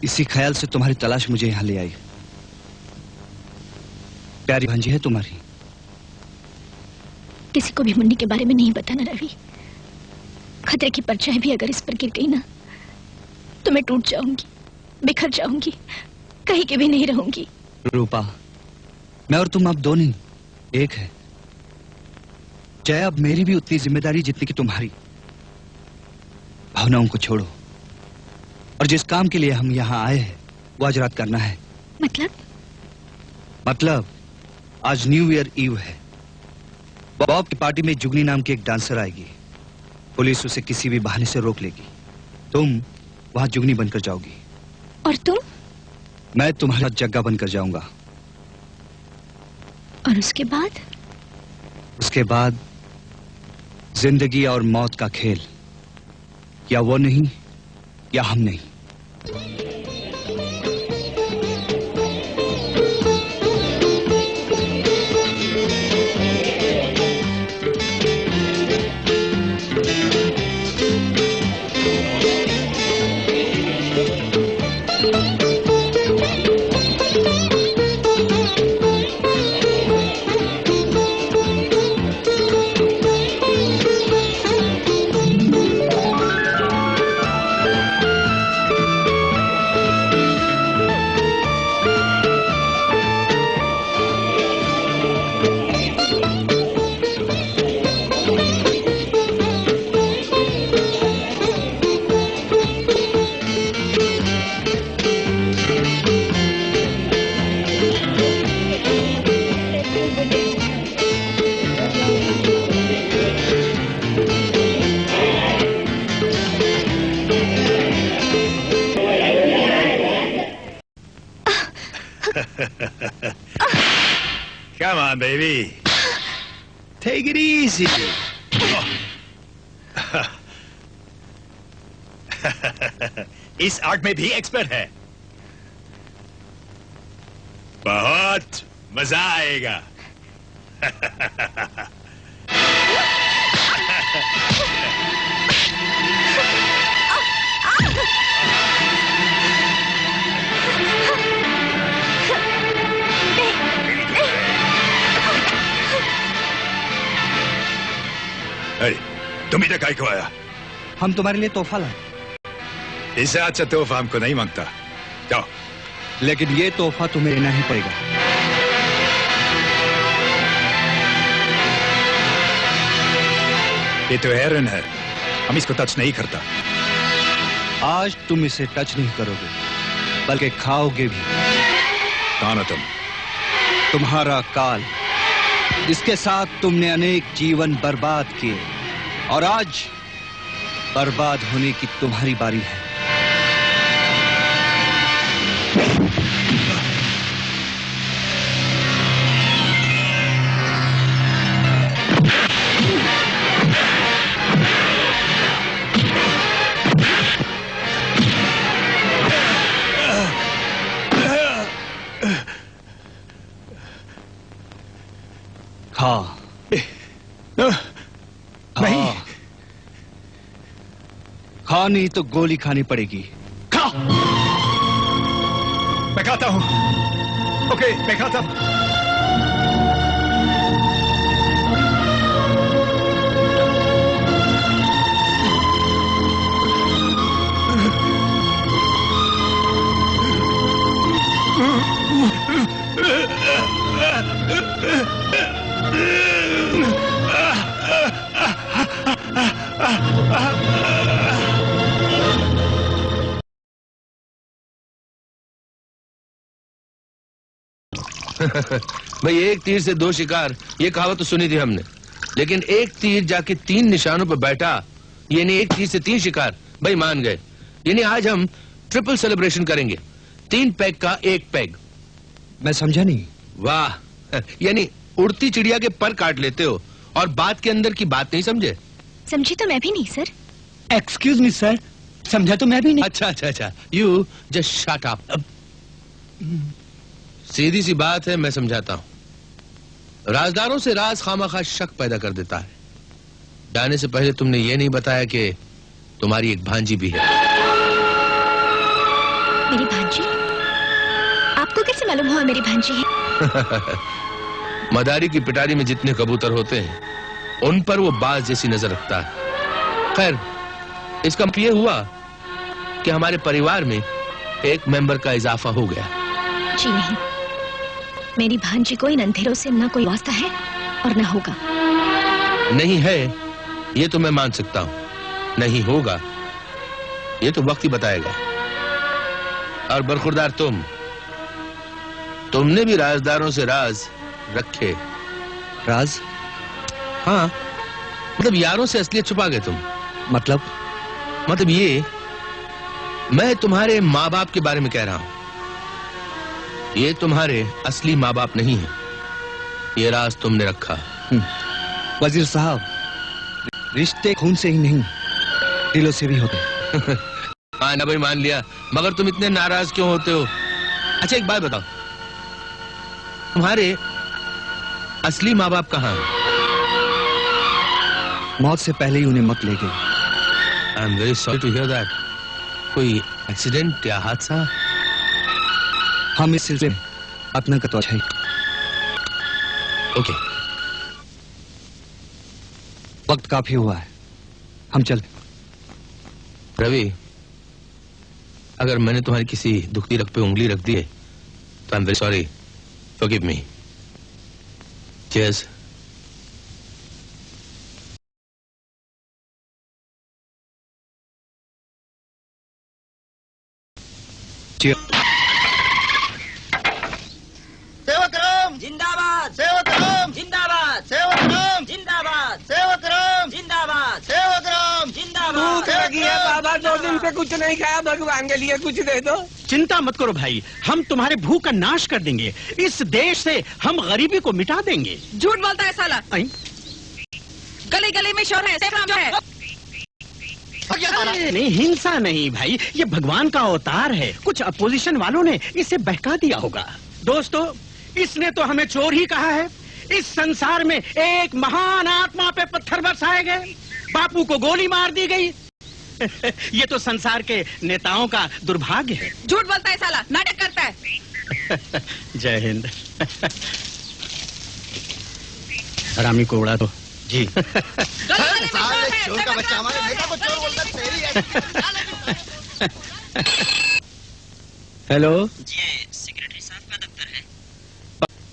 इसी ख्याल से तुम्हारी तलाश मुझे यहां ले आई। प्यारी भांजी है तुम्हारी। किसी को भी मुन्नी के बारे में नहीं बताना रवि। खतरे की परछाई भी अगर इस पर गिर गई ना तो मैं टूट जाऊंगी, बिखर जाऊंगी, कहीं के भी नहीं रहूंगी। रूपा, मैं और तुम अब दोनों एक है। जय, अब मेरी भी उतनी जिम्मेदारी जितनी कि तुम्हारी। भावनाओं को छोड़ो और जिस काम के लिए हम यहाँ आए हैं वो आज रात करना है। मतलब आज न्यू ईयर ईव है। बॉब की पार्टी में जुगनी नाम की एक डांसर आएगी। पुलिस उसे किसी भी बहाने से रोक लेगी। तुम वहां जुगनी बनकर जाओगी और तुम? मैं तुम्हारा जग्गा बनकर जाऊंगा। और उसके बाद? उसके बाद जिंदगी और मौत का खेल, या वो नहीं या हम नहीं। Come on, baby. Take it easy. इस आर्ट में भी एक्सपर्ट है। बहुत मजा आएगा। अरे, तुम इधर काहे को आया? हम तुम्हारे लिए तोहफा लाए। इससे अच्छा तोहफा हमको नहीं मांगता। जाओ। लेकिन ये तोहफा तुम्हें लेना ही पड़ेगा। ये तो हेरोइन है, हम इसको टच नहीं करता। आज तुम इसे टच नहीं करोगे, बल्कि खाओगे भी। कौन हो तुम? तुम्हारा काल, जिसके साथ तुमने अनेक जीवन बर्बाद किए, और आज बर्बाद होने की तुम्हारी बारी है। खा। नहीं। खा नहीं तो गोली खानी पड़ेगी। खा। मैं खाता हूं। ओके, मैं खाता हूं। भाई एक तीर से दो शिकार, ये कहावत तो सुनी थी हमने, लेकिन एक तीर जाके 3 निशानों पर बैठा, यानी एक तीर से 3 शिकार। भाई मान गए। यानी आज हम ट्रिपल सेलिब्रेशन करेंगे, 3 पैग का 1 पैग। मैं समझा नहीं। वाह, यानी उड़ती चिड़िया के पर काट लेते हो और बात के अंदर की बात नहीं समझे। समझी तो मैं भी नहीं सर। एक्सक्यूज मी सर, समझा तो मैं भी नहीं। अच्छा, यू जस्ट शट अप। सीधी सी बात है, मैं समझाता हूं। राजदारों से राज खामखा शक पैदा कर देता है। जाने से पहले तुमने ये नहीं बताया कि तुम्हारी एक भांजी भी है। मेरी भांजी? आपको कैसे मालूम हुआ मेरी भांजी है? मदारी की पिटारी में जितने कबूतर होते हैं, उन पर वो बाज जैसी नजर रखता है। खैर, इसका मतलब ये हुआ कि हमारे परिवार में एक मेंबर का इजाफा हो गया। जी नहीं, मेरी भांजी को इन अंधेरों से न कोई वास्ता है और न होगा। नहीं है ये तो मैं मान सकता हूं, नहीं होगा ये तो वक्त ही बताएगा। और बरखुरदार तुमने भी राजदारों से राज रखे। राज? हाँ, मतलब यारों से असलियत छुपा गए तुम। मतलब ये मैं तुम्हारे माँ बाप के बारे में कह रहा हूं। ये तुम्हारे असली माँ बाप नहीं है, ये राज तुमने रखा। वजीर साहब, रिश्ते खून से ही नहीं, दिलों से भी होते। हाँ ना भाई, मान लिया, मगर तुम इतने नाराज क्यों होते हो? अच्छा एक बात बताओ, तुम्हारे असली माँ बाप कहाँ हैं? मौत से पहले ही उन्हें मत ले गए। I am very sorry to hear that. कोई एक्सीडेंट या हादसा? हम इस सिलसिले में अपना कतवा है। ओके, वक्त काफी हुआ है, हम चलते। रवि, अगर मैंने तुम्हारी किसी दुखती रग पे उंगली रख दी है तो आई am very sorry, forgive me. Cheers. सेवक राम जिंदाबाद, सेवक राम जिंदाबाद, सेवक राम जिंदाबाद, सेवक राम जिंदाबाद, सेवक राम जिंदाबाद। भूख लगी है बाबा, 2 दिन से कुछ नहीं खाया, भगवान के लिए कुछ दे दो। चिंता मत करो भाई, हम तुम्हारे भूख का नाश कर देंगे। इस देश से हम गरीबी को मिटा देंगे। झूठ बोलता है साला। गली गली में शोर है, सेवक राम है। नहीं, हिंसा नहीं भाई, ये भगवान का अवतार है। कुछ अपोजिशन वालों ने इसे बहका दिया होगा। दोस्तों, इसने तो हमें चोर ही कहा है। इस संसार में एक महान आत्मा पे पत्थर बरसाए गए, बापू को गोली मार दी गई। ये तो संसार के नेताओं का दुर्भाग्य है। झूठ बोलता है साला, नाटक करता है। जय हिंद। हरामी को उड़ा दो जी। चोर का बच्चा हमारे नेता को चोर बोलता है, तेरी है। हेलो, ये सेक्रेटरी साहब का दफ्तर है?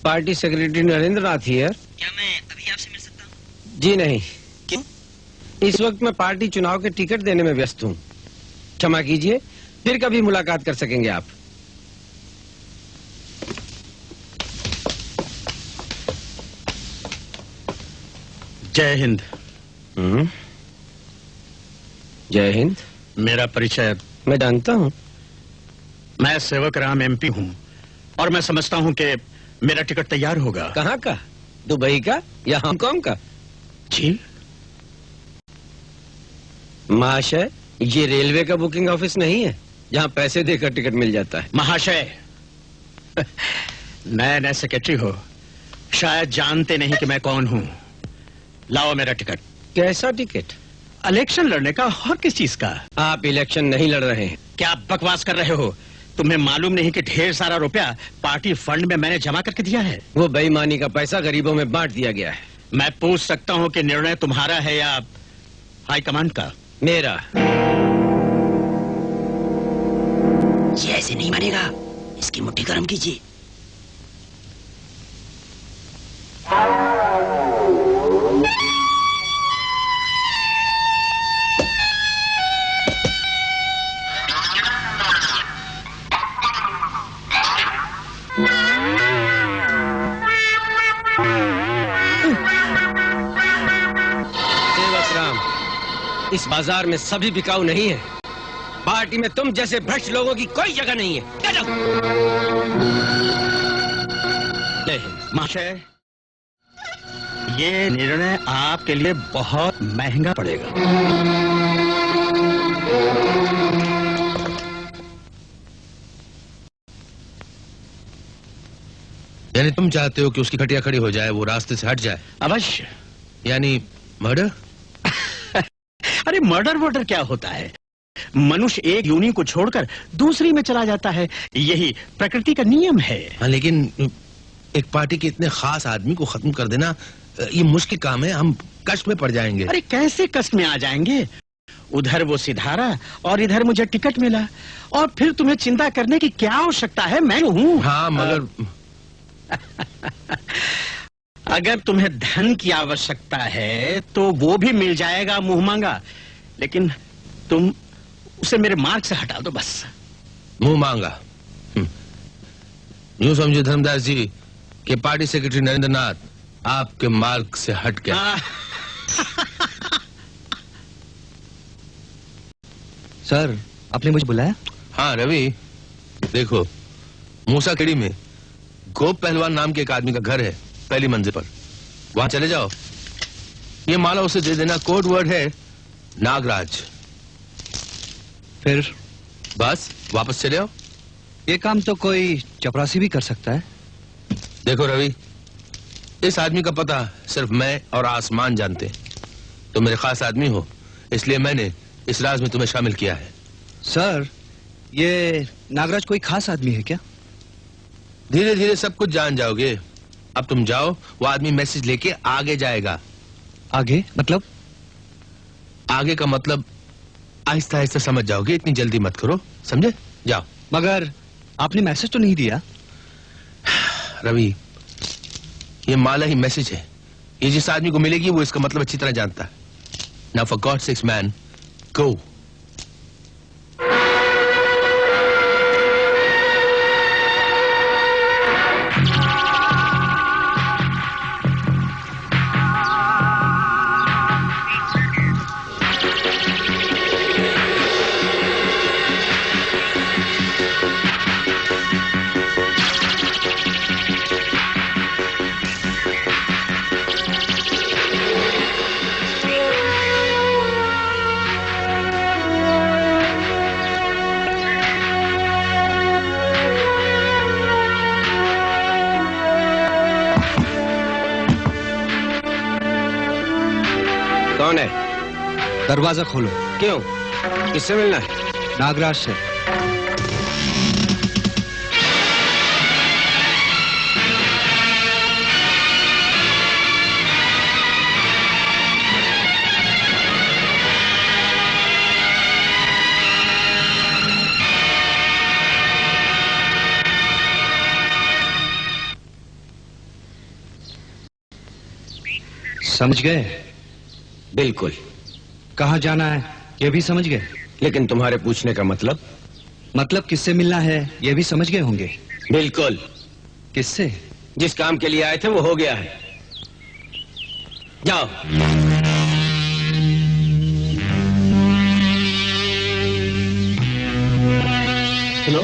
पार्टी सेक्रेटरी नरेंद्र नाथ ही है। क्या मैं अभी आपसे मिल सकता हूँ? जी नहीं। क्यों? इस वक्त मैं पार्टी चुनाव के टिकट देने में व्यस्त हूँ। क्षमा कीजिए, फिर कभी मुलाकात कर सकेंगे आप। जय हिंद। जय हिंद। मेरा परिचय? मैं जानता हूँ। मैं सेवक राम एमपी हूँ और मैं समझता हूँ कि मेरा टिकट तैयार होगा। कहाँ का? दुबई का या हांगकांग का? जी महाशय, ये रेलवे का बुकिंग ऑफिस नहीं है जहाँ पैसे देकर टिकट मिल जाता है। महाशय, नए नए सेक्रेटरी हो, शायद जानते नहीं कि मैं कौन हूँ। लाओ मेरा टिकट। कैसा टिकट? इलेक्शन लड़ने का और किस चीज का? आप इलेक्शन नहीं लड़ रहे हैं। क्या आप बकवास कर रहे हो? तुम्हें मालूम नहीं कि ढेर सारा रुपया पार्टी फंड में मैंने जमा करके दिया है? वो बेईमानी का पैसा गरीबों में बांट दिया गया है। मैं पूछ सकता हूँ कि निर्णय तुम्हारा है या हाईकमांड का? मेरा। ये ऐसे नहीं मानेगा, इसकी मुट्ठी गर्म कीजिए। इस बाजार में सभी बिकाऊ नहीं है। पार्टी में तुम जैसे भ्रष्ट लोगों की कोई जगह नहीं है। क्या जाओ? महाशय, ये निर्णय आपके लिए बहुत महंगा पड़ेगा। यानी तुम चाहते हो कि उसकी खटिया खड़ी हो जाए, वो रास्ते से हट जाए? अवश्य। यानी मर्डर? अरे मर्डर वर्डर क्या होता है? मनुष्य एक योनि को छोड़कर दूसरी में चला जाता है, यही प्रकृति का नियम है। हाँ, लेकिन एक पार्टी के इतने खास आदमी को खत्म कर देना ये मुश्किल काम है। हम कष्ट में पड़ जाएंगे। अरे कैसे कष्ट में आ जाएंगे? उधर वो सिधारा और इधर मुझे टिकट मिला, और फिर तुम्हें चिंता करने की क्या आवश्यकता है? मैं हूँ। हाँ, मगर अगर तुम्हें धन की आवश्यकता है तो वो भी मिल जाएगा मुंह मांगा, लेकिन तुम उसे मेरे मार्ग से हटा दो बस। मुंह मांगा? यूं समझो धर्मदास जी कि पार्टी सेक्रेटरी नरेंद्र नाथ आपके मार्ग से हट गया। सर, आपने मुझे बुलाया? हाँ रवि, देखो मूसा खेड़ी में गोप पहलवान नाम के एक आदमी का घर है, पहली मंजिल पर। वहां चले जाओ, ये माला उसे दे देना। कोड वर्ड है नागराज। फिर बस वापस चले आओ। ये काम तो कोई चपरासी भी कर सकता है। देखो रवि, इस आदमी का पता सिर्फ मैं और आसमान जानते हैं। तुम मेरे खास आदमी हो, इसलिए मैंने इस राज में तुम्हें शामिल किया है। सर, ये नागराज कोई खास आदमी है क्या? धीरे धीरे सब कुछ जान जाओगे। अब तुम जाओ, वो आदमी मैसेज लेके आगे जाएगा। आगे मतलब? आगे का मतलब आहिस्ता आहिस्ता समझ जाओगे, इतनी जल्दी मत करो, समझे? जाओ। मगर आपने मैसेज तो नहीं दिया। रवि, ये माला ही मैसेज है। ये जिस आदमी को मिलेगी वो इसका मतलब अच्छी तरह जानता है। Now for God sakes man, go. कौन है? दरवाजा खोलो। क्यों? किससे मिलना है? नागराज से। समझ गए? बिल्कुल। कहाँ जाना है ये भी समझ गए? लेकिन तुम्हारे पूछने का मतलब? मतलब किससे मिलना है ये भी समझ गए होंगे। बिल्कुल। किससे? जिस काम के लिए आए थे वो हो गया है। जाओ। सुनो,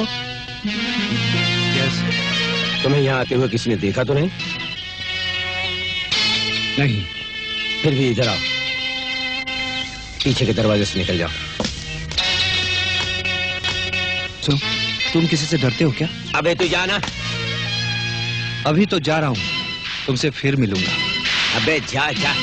यस। तुम्हें यहाँ आते हुए किसी ने देखा तो नहीं? नहीं। फिर भी इधर आओ, पीछे के दरवाजे से निकल जाओ। तुम किसी से डरते हो क्या? अबे तू जाना। अभी तो जा रहा हूँ, तुमसे फिर मिलूंगा। अबे जा जा।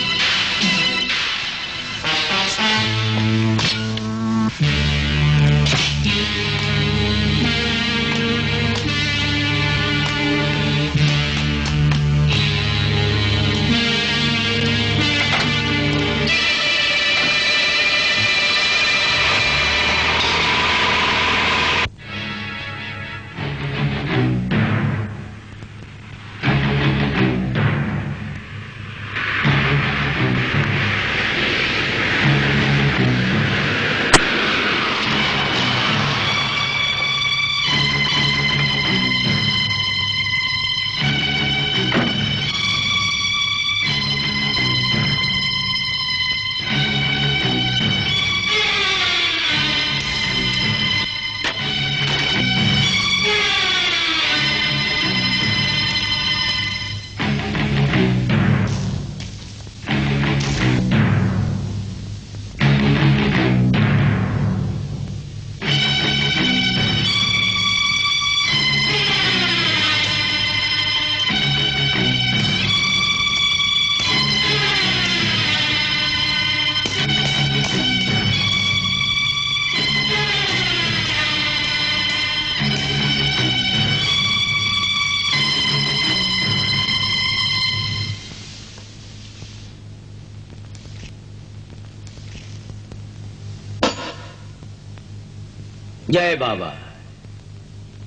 जय बाबा।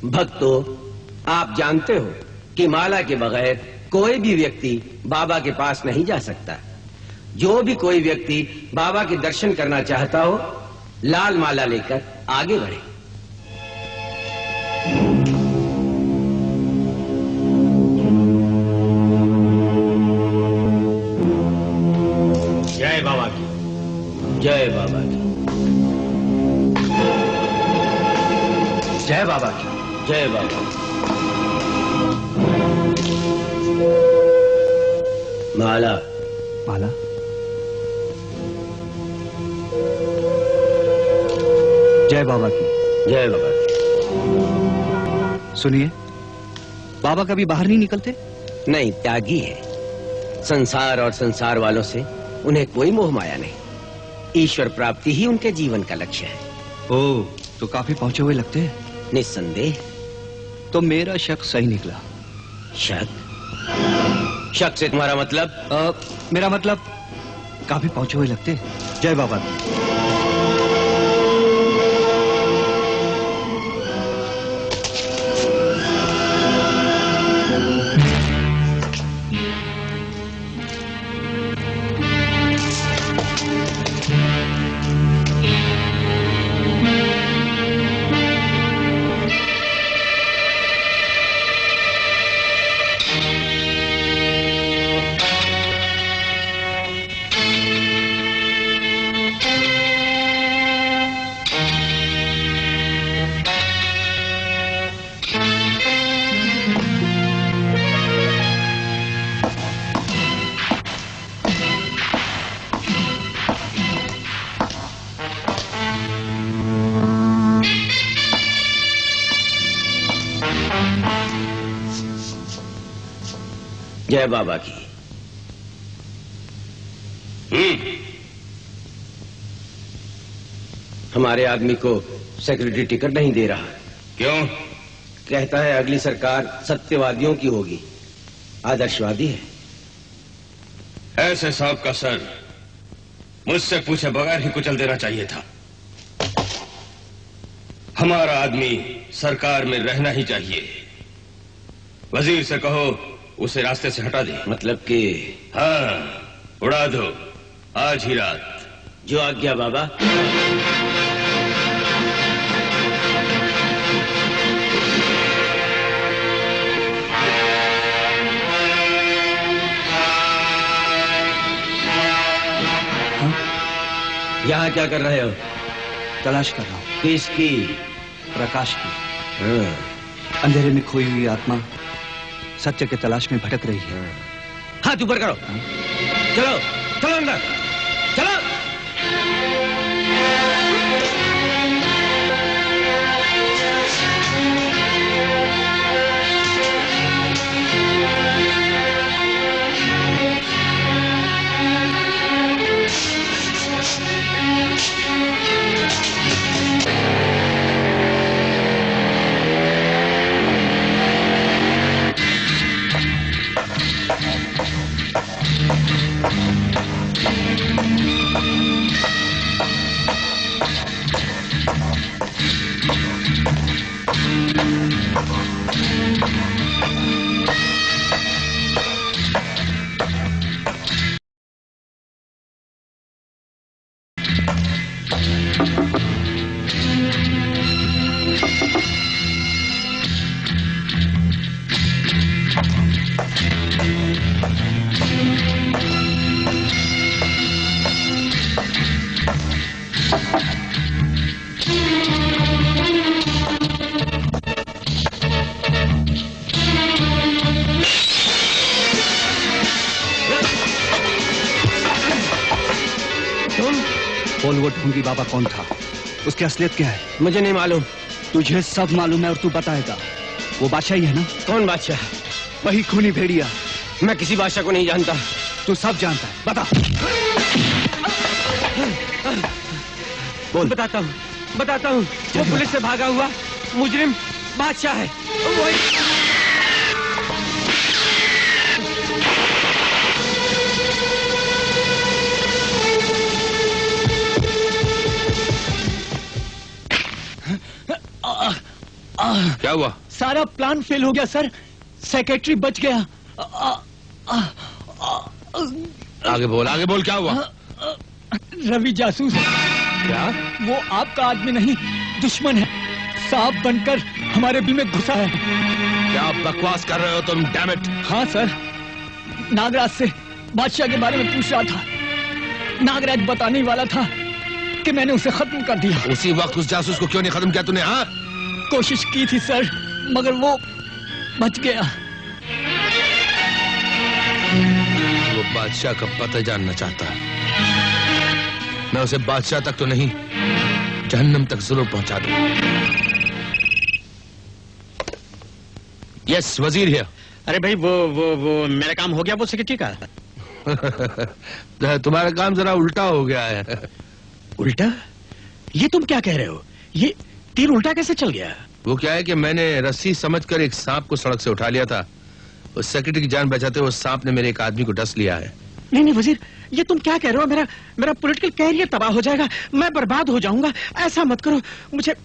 भक्तों, आप जानते हो कि माला के बगैर कोई भी व्यक्ति बाबा के पास नहीं जा सकता। जो भी कोई व्यक्ति बाबा के दर्शन करना चाहता हो, लाल माला लेकर आगे बढ़े। जय बाबा की, जय बाबा की, जय बाबा की, जय बाबा। माला, माला, जय बाबा की, जय बाबा की। सुनिए, बाबा कभी बाहर नहीं निकलते? नहीं, त्यागी है। संसार और संसार वालों से उन्हें कोई मोह माया नहीं। ईश्वर प्राप्ति ही उनके जीवन का लक्ष्य है। ओह, तो काफी पहुंचे हुए लगते हैं। निस्संदेह। तो मेरा शक सही निकला। शक? शक से तुम्हारा मतलब? मेरा मतलब काफी पहुंचे हुए लगते हैं। जय बाबा की। जय बाबा की। हमारे आदमी को सेक्रेटरी टिकट नहीं दे रहा। क्यों? कहता है अगली सरकार सत्यवादियों की होगी, आदर्शवादी है। ऐसे सांप का सर मुझसे पूछे बगैर ही कुचल देना चाहिए था। हमारा आदमी सरकार में रहना ही चाहिए। वजीर से कहो उसे रास्ते से हटा दे। मतलब कि? हाँ, उड़ा दो आज ही रात। जो आज्ञा बाबा। यहाँ क्या कर रहे हो? तलाश कर रहा हूँ। किसकी? प्रकाश की। अंधेरे में खोई हुई आत्मा सत्य के तलाश में भटक रही है। हाथ ऊपर करो। चलो चलो अंदर चलो। वो ढोंगी बाबा कौन था? उसकी असलियत क्या है? मुझे नहीं मालूम। तुझे सब मालूम है और तू बताएगा। वो बादशाह ही है ना? कौन बादशाह? वही खूनी भेड़िया। मैं किसी बादशाह को नहीं जानता। तू सब जानता है, बता। बोल। बताता हूँ। वो पुलिस से भागा हुआ मुजरिम बादशाह है। क्या हुआ? सारा प्लान फेल हो गया सर, सेक्रेटरी बच गया। आगे बोल क्या हुआ? रवि जासूस। क्या? वो आपका आदमी नहीं, दुश्मन है। सांप बनकर हमारे बिल में घुसा है। क्या बकवास कर रहे हो तुम? Damn it! हाँ सर, नागराज से बादशाह के बारे में पूछ रहा था। नागराज बताने वाला था कि मैंने उसे खत्म कर दिया। उसी वक्त उस जासूस को क्यों नहीं खत्म किया तूने? हाँ, कोशिश की थी सर, मगर वो बच गया। वो बादशाह का पता जानना चाहता है। मैं उसे बादशाह तक तो नहीं, जहन्नम तक जरूर पहुंचा दूं। यस, वजीर है। अरे भाई वो मेरा काम हो गया वो सेक्रेटरी का। तुम्हारा काम जरा उल्टा हो गया है। उल्टा? ये तुम क्या कह रहे हो? ये तीर उल्टा कैसे चल गया? वो क्या है कि मैंने रस्सी समझकर एक सांप को सड़क से उठा लिया था। उस सेक्रेटरी की जान बचाते हुए उस सांप ने मेरे एक आदमी को डस लिया है। नहीं वजीर, ये तुम क्या कह रहे हो? मेरा पॉलिटिकल कैरियर तबाह हो जाएगा, मैं बर्बाद हो जाऊंगा। ऐसा मत करो, मुझे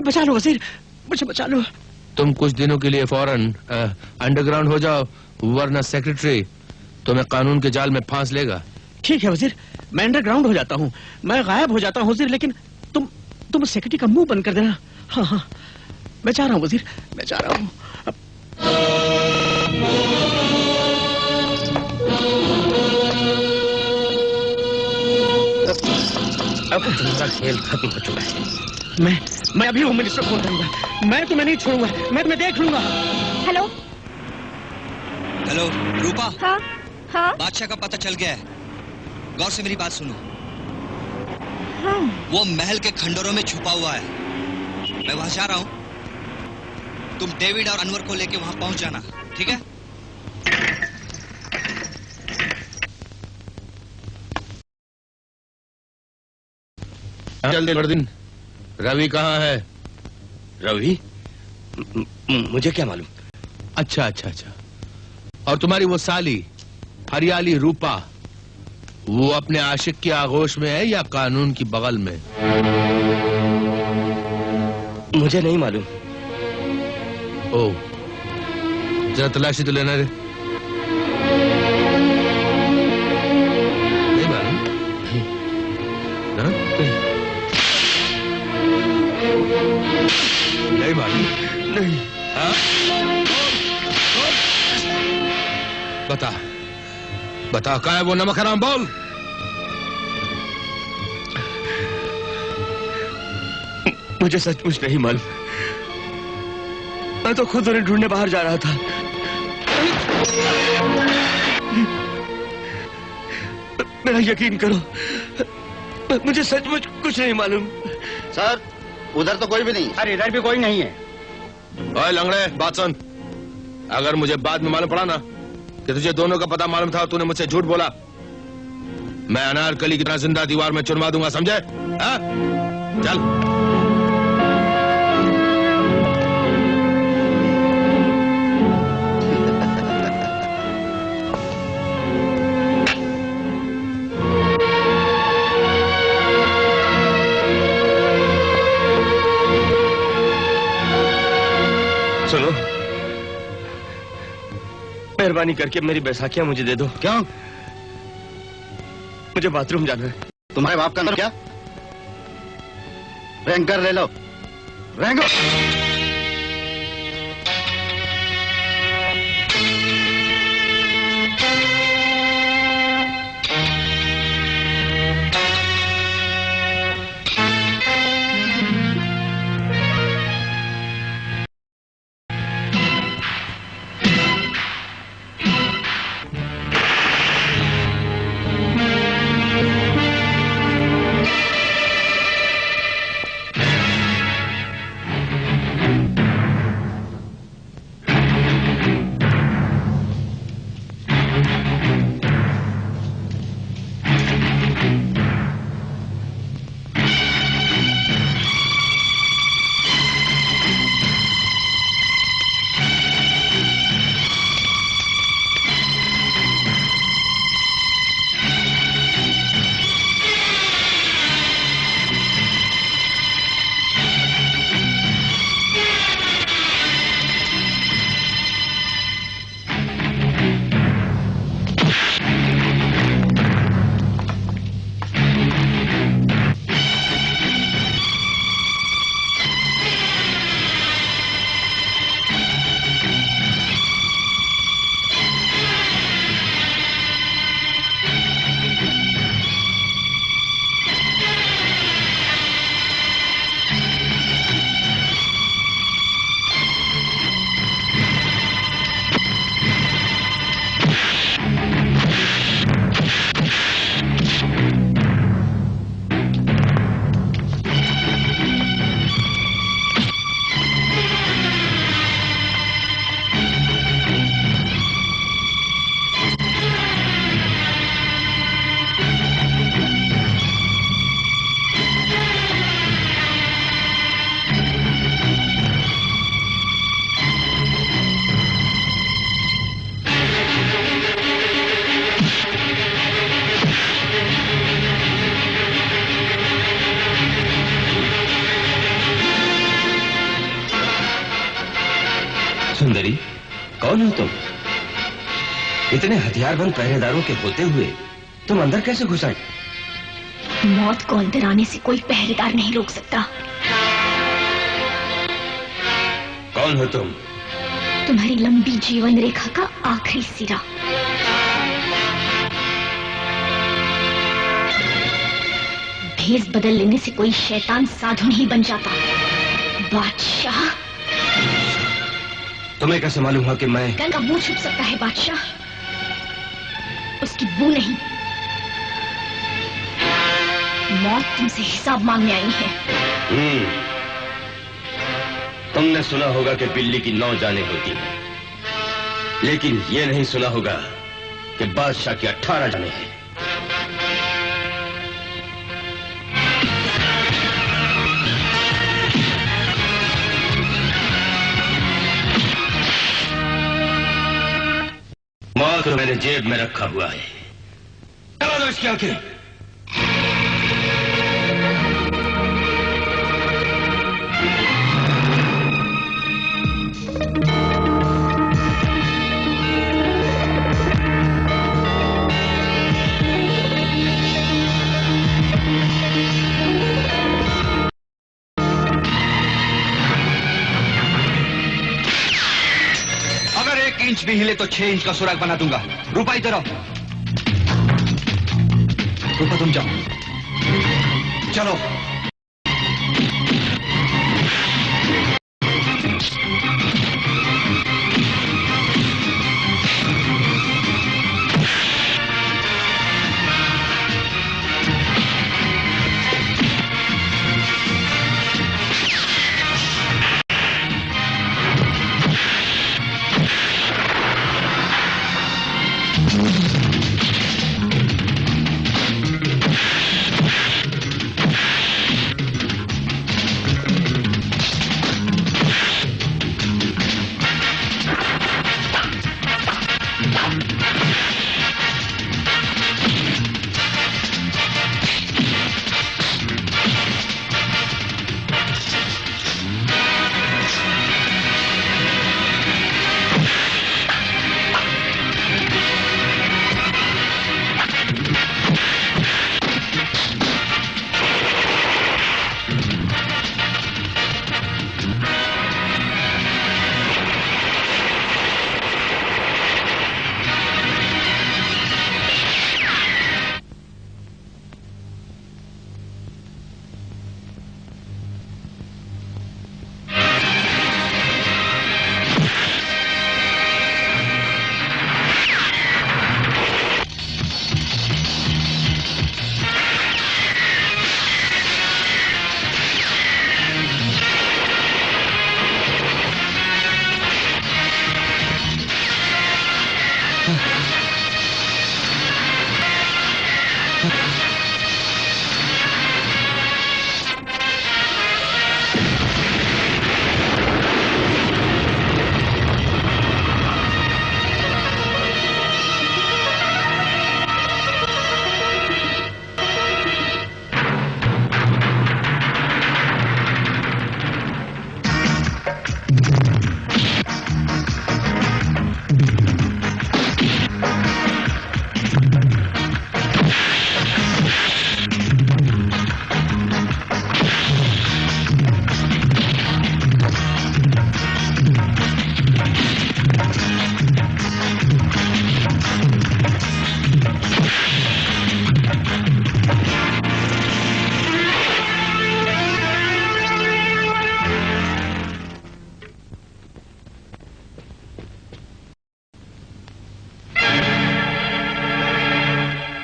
बचा लो वजीर, मुझे बचा लो। तुम कुछ दिनों के लिए फौरन अंडरग्राउंड हो जाओ, वरना सेक्रेटरी तुम्हें कानून के जाल में फांस लेगा। ठीक है वजीर, मैं अंडरग्राउंड हो जाता हूँ, मैं गायब हो जाता हूँ वजीर, लेकिन तुम उस सेक्रेटरी का मुंह बंद कर देना। हाँ, मैं जा रहा हूँ वजीर, मैं जा रहा हूँ। अब तुम्हारा खेल खत्म हो चुका है। मैं अभी होम मिनिस्टर फोन करूंगा। मैं तुम्हें नहीं छोड़ूंगा, मैं तुम्हें देख लूंगा। हेलो रूपा। हाँ बादशाह का पता चल गया है। गौर से मेरी बात सुनो। हाँ। वो महल के खंडरों में छुपा हुआ है। मैं वहां जा रहा हूं, तुम डेविड और अनवर को लेके वहां पहुंच जाना, ठीक है? जल्दी कर दिन। रवि कहाँ है? रवि? मुझे क्या मालूम? अच्छा। और तुम्हारी वो साली हरियाली रूपा, वो अपने आशिक की आगोश में है या कानून की बगल में? मुझे नहीं मालूम। ओ, जरा तलाशी तो लेना रे। नहीं मालूम? हाँ? नहीं मालूम? नहीं। हाँ? बता क्या है वो नमक हराम? बोल। मुझे सचमुच नहीं मालूम। मैं तो खुद उन्हें ढूंढने बाहर जा रहा था। मेरा यकीन करो, मुझे सचमुच कुछ नहीं मालूम। सर, उधर तो कोई भी नहीं। अरे इधर भी कोई नहीं है। ओए लंगड़े, बात सुन। अगर मुझे बाद में मालूम पड़ा ना कि तुझे दोनों का पता मालूम था और तूने मुझसे झूठ बोला, मैं अनारकली की तरह जिंदा दीवार में चुनवा दूंगा, समझे? हाँ? चल। सुनो, मेहरबानी करके मेरी बैसाखियां मुझे दे दो। क्यों? मुझे बाथरूम जाना है। तुम्हारे बाप का नाम क्या? रैंकर ले लो, रैंकर। सुंदरी, कौन हो तुम? इतने हथियारबंद पहरेदारों के होते हुए तुम अंदर कैसे घुस आई? मौत को अंदर आने से कोई पहरेदार नहीं रोक सकता। कौन हो तुम? तुम्हारी लंबी जीवन रेखा का आखिरी सिरा। भेष बदल लेने से कोई शैतान साधु नहीं बन जाता। बादशाह, तुम्हें कैसे मालूम हुआ कि मैं? गन का मुंह छुप सकता है बादशाह, उसकी बू नहीं। मौत तुमसे हिसाब मांगने आई है। तुमने सुना होगा कि बिल्ली की 9 जानें होती हैं, लेकिन ये नहीं सुना होगा कि बादशाह की 18 जानें हैं। मौत को मैंने जेब में रखा हुआ है। चला दो इसकी आंखें। अगर 1 इंच भी हिले तो 6 इंच का सुराग बना दूंगा। रूपा इधर आओ। रूपा तुम जाओ, चलो।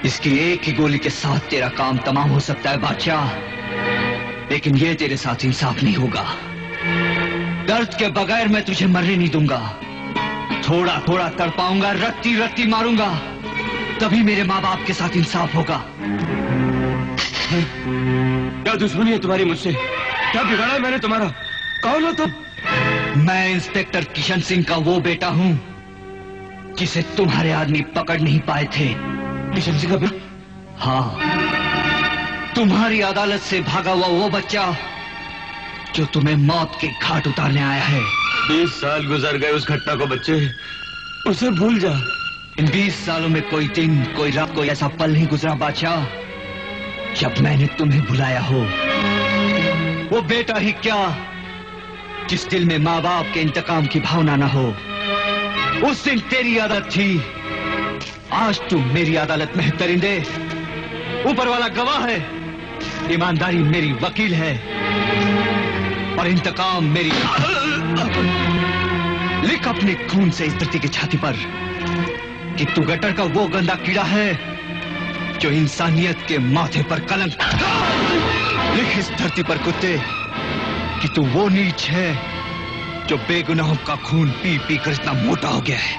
इसकी एक ही गोली के साथ तेरा काम तमाम हो सकता है बादशाह, लेकिन ये तेरे साथ इंसाफ नहीं होगा। दर्द के बगैर मैं तुझे मरने नहीं दूंगा। थोड़ा थोड़ा तड़पाऊंगा, रत्ती रत्ती मारूंगा, तभी मेरे माँ बाप के साथ इंसाफ होगा। क्या दुश्मनी है तुम्हारी मुझसे? क्या बिगाड़ा मैंने तुम्हारा? कौन हो तुम? मैं इंस्पेक्टर किशन सिंह का वो बेटा हूँ जिसे तुम्हारे आदमी पकड़ नहीं पाए थे। किशन सिंह का बेटा? हाँ, तुम्हारी अदालत से भागा हुआ वो बच्चा जो तुम्हें मौत के घाट उतारने आया है। 20 साल गुजर गए उस घटना को बच्चे, उसे भूल जा। इन 20 सालों में कोई दिन, कोई रात, कोई ऐसा पल नहीं गुजरा बादशाह जब मैंने तुम्हें बुलाया हो। वो बेटा ही क्या, जिस दिल में माँ बाप के इंतकाम की भावना ना हो। उस दिन तेरी आदत थी, आज तुम मेरी अदालत में दरिंदे। ऊपर वाला गवाह है, ईमानदारी मेरी वकील है और इंतकाम मेरी। लिख अपने खून से इस धरती की छाती पर कि तू गटर का वो गंदा कीड़ा है जो इंसानियत के माथे पर कलंक। लिख इस धरती पर कुत्ते कि तू वो नीच है जो बेगुनाहों का खून पी पी कर इतना मोटा हो गया है।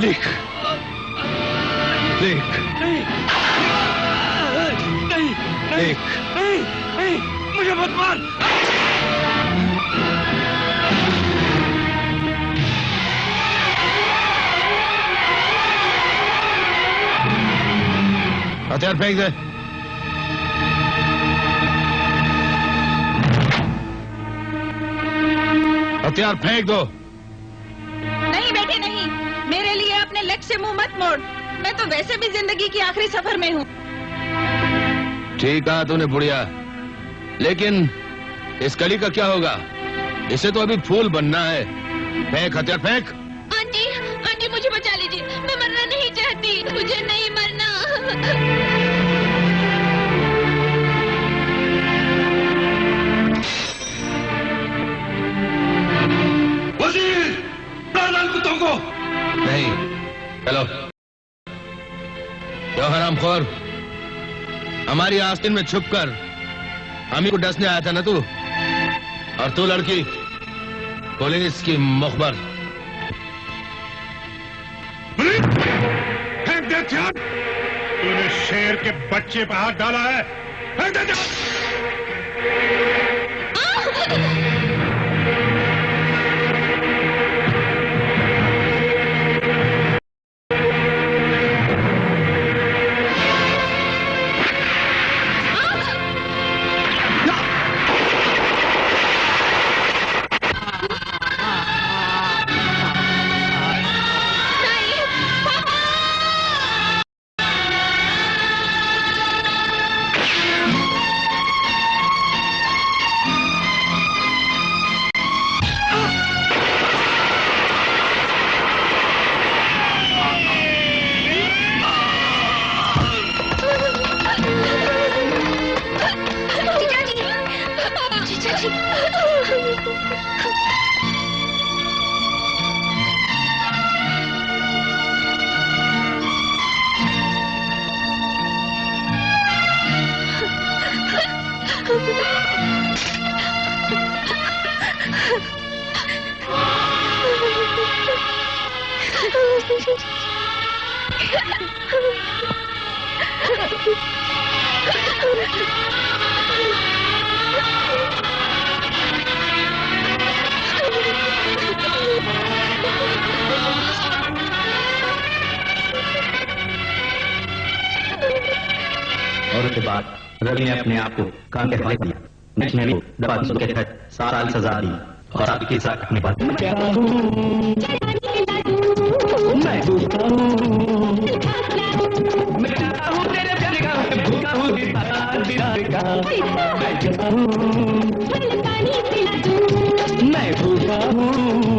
लिख लिख लिख। मुझे मत मार। हथियार फेंक दे। हथियार फेंक दो। नहीं बेटे नहीं, मेरे लिए अपने लक्ष्य से मुंह मत मोड़। मैं तो वैसे भी जिंदगी की आखिरी सफर में हूँ। ठीक कहा तूने बुढ़िया, लेकिन इस कली का क्या होगा? इसे तो अभी फूल बनना है। फेंक हथियार फेंक। आंटी, आंटी मुझे बचा लीजिए, मैं मरना नहीं चाहती, मुझे नहीं मरना। वजीर, प्राण कुत्तों को नहीं। चलो क्यों हरामखोर, हमारी आस्तीन में छुपकर हमी को डसने आया था ना तू? और तू लड़की पुलिस की मुखबर। फेंक दे हथियार। तूने शेर के बच्चे पर हाथ डाला है। फेंक दे हथियार। और उसके बाद रवि ने अपने आप को काम के हवाले किया। नेक्स्ट ने दफा 300 के तहत 7 साल सजा दी और साथ के साथ अपने बात मैं भूखा हूँ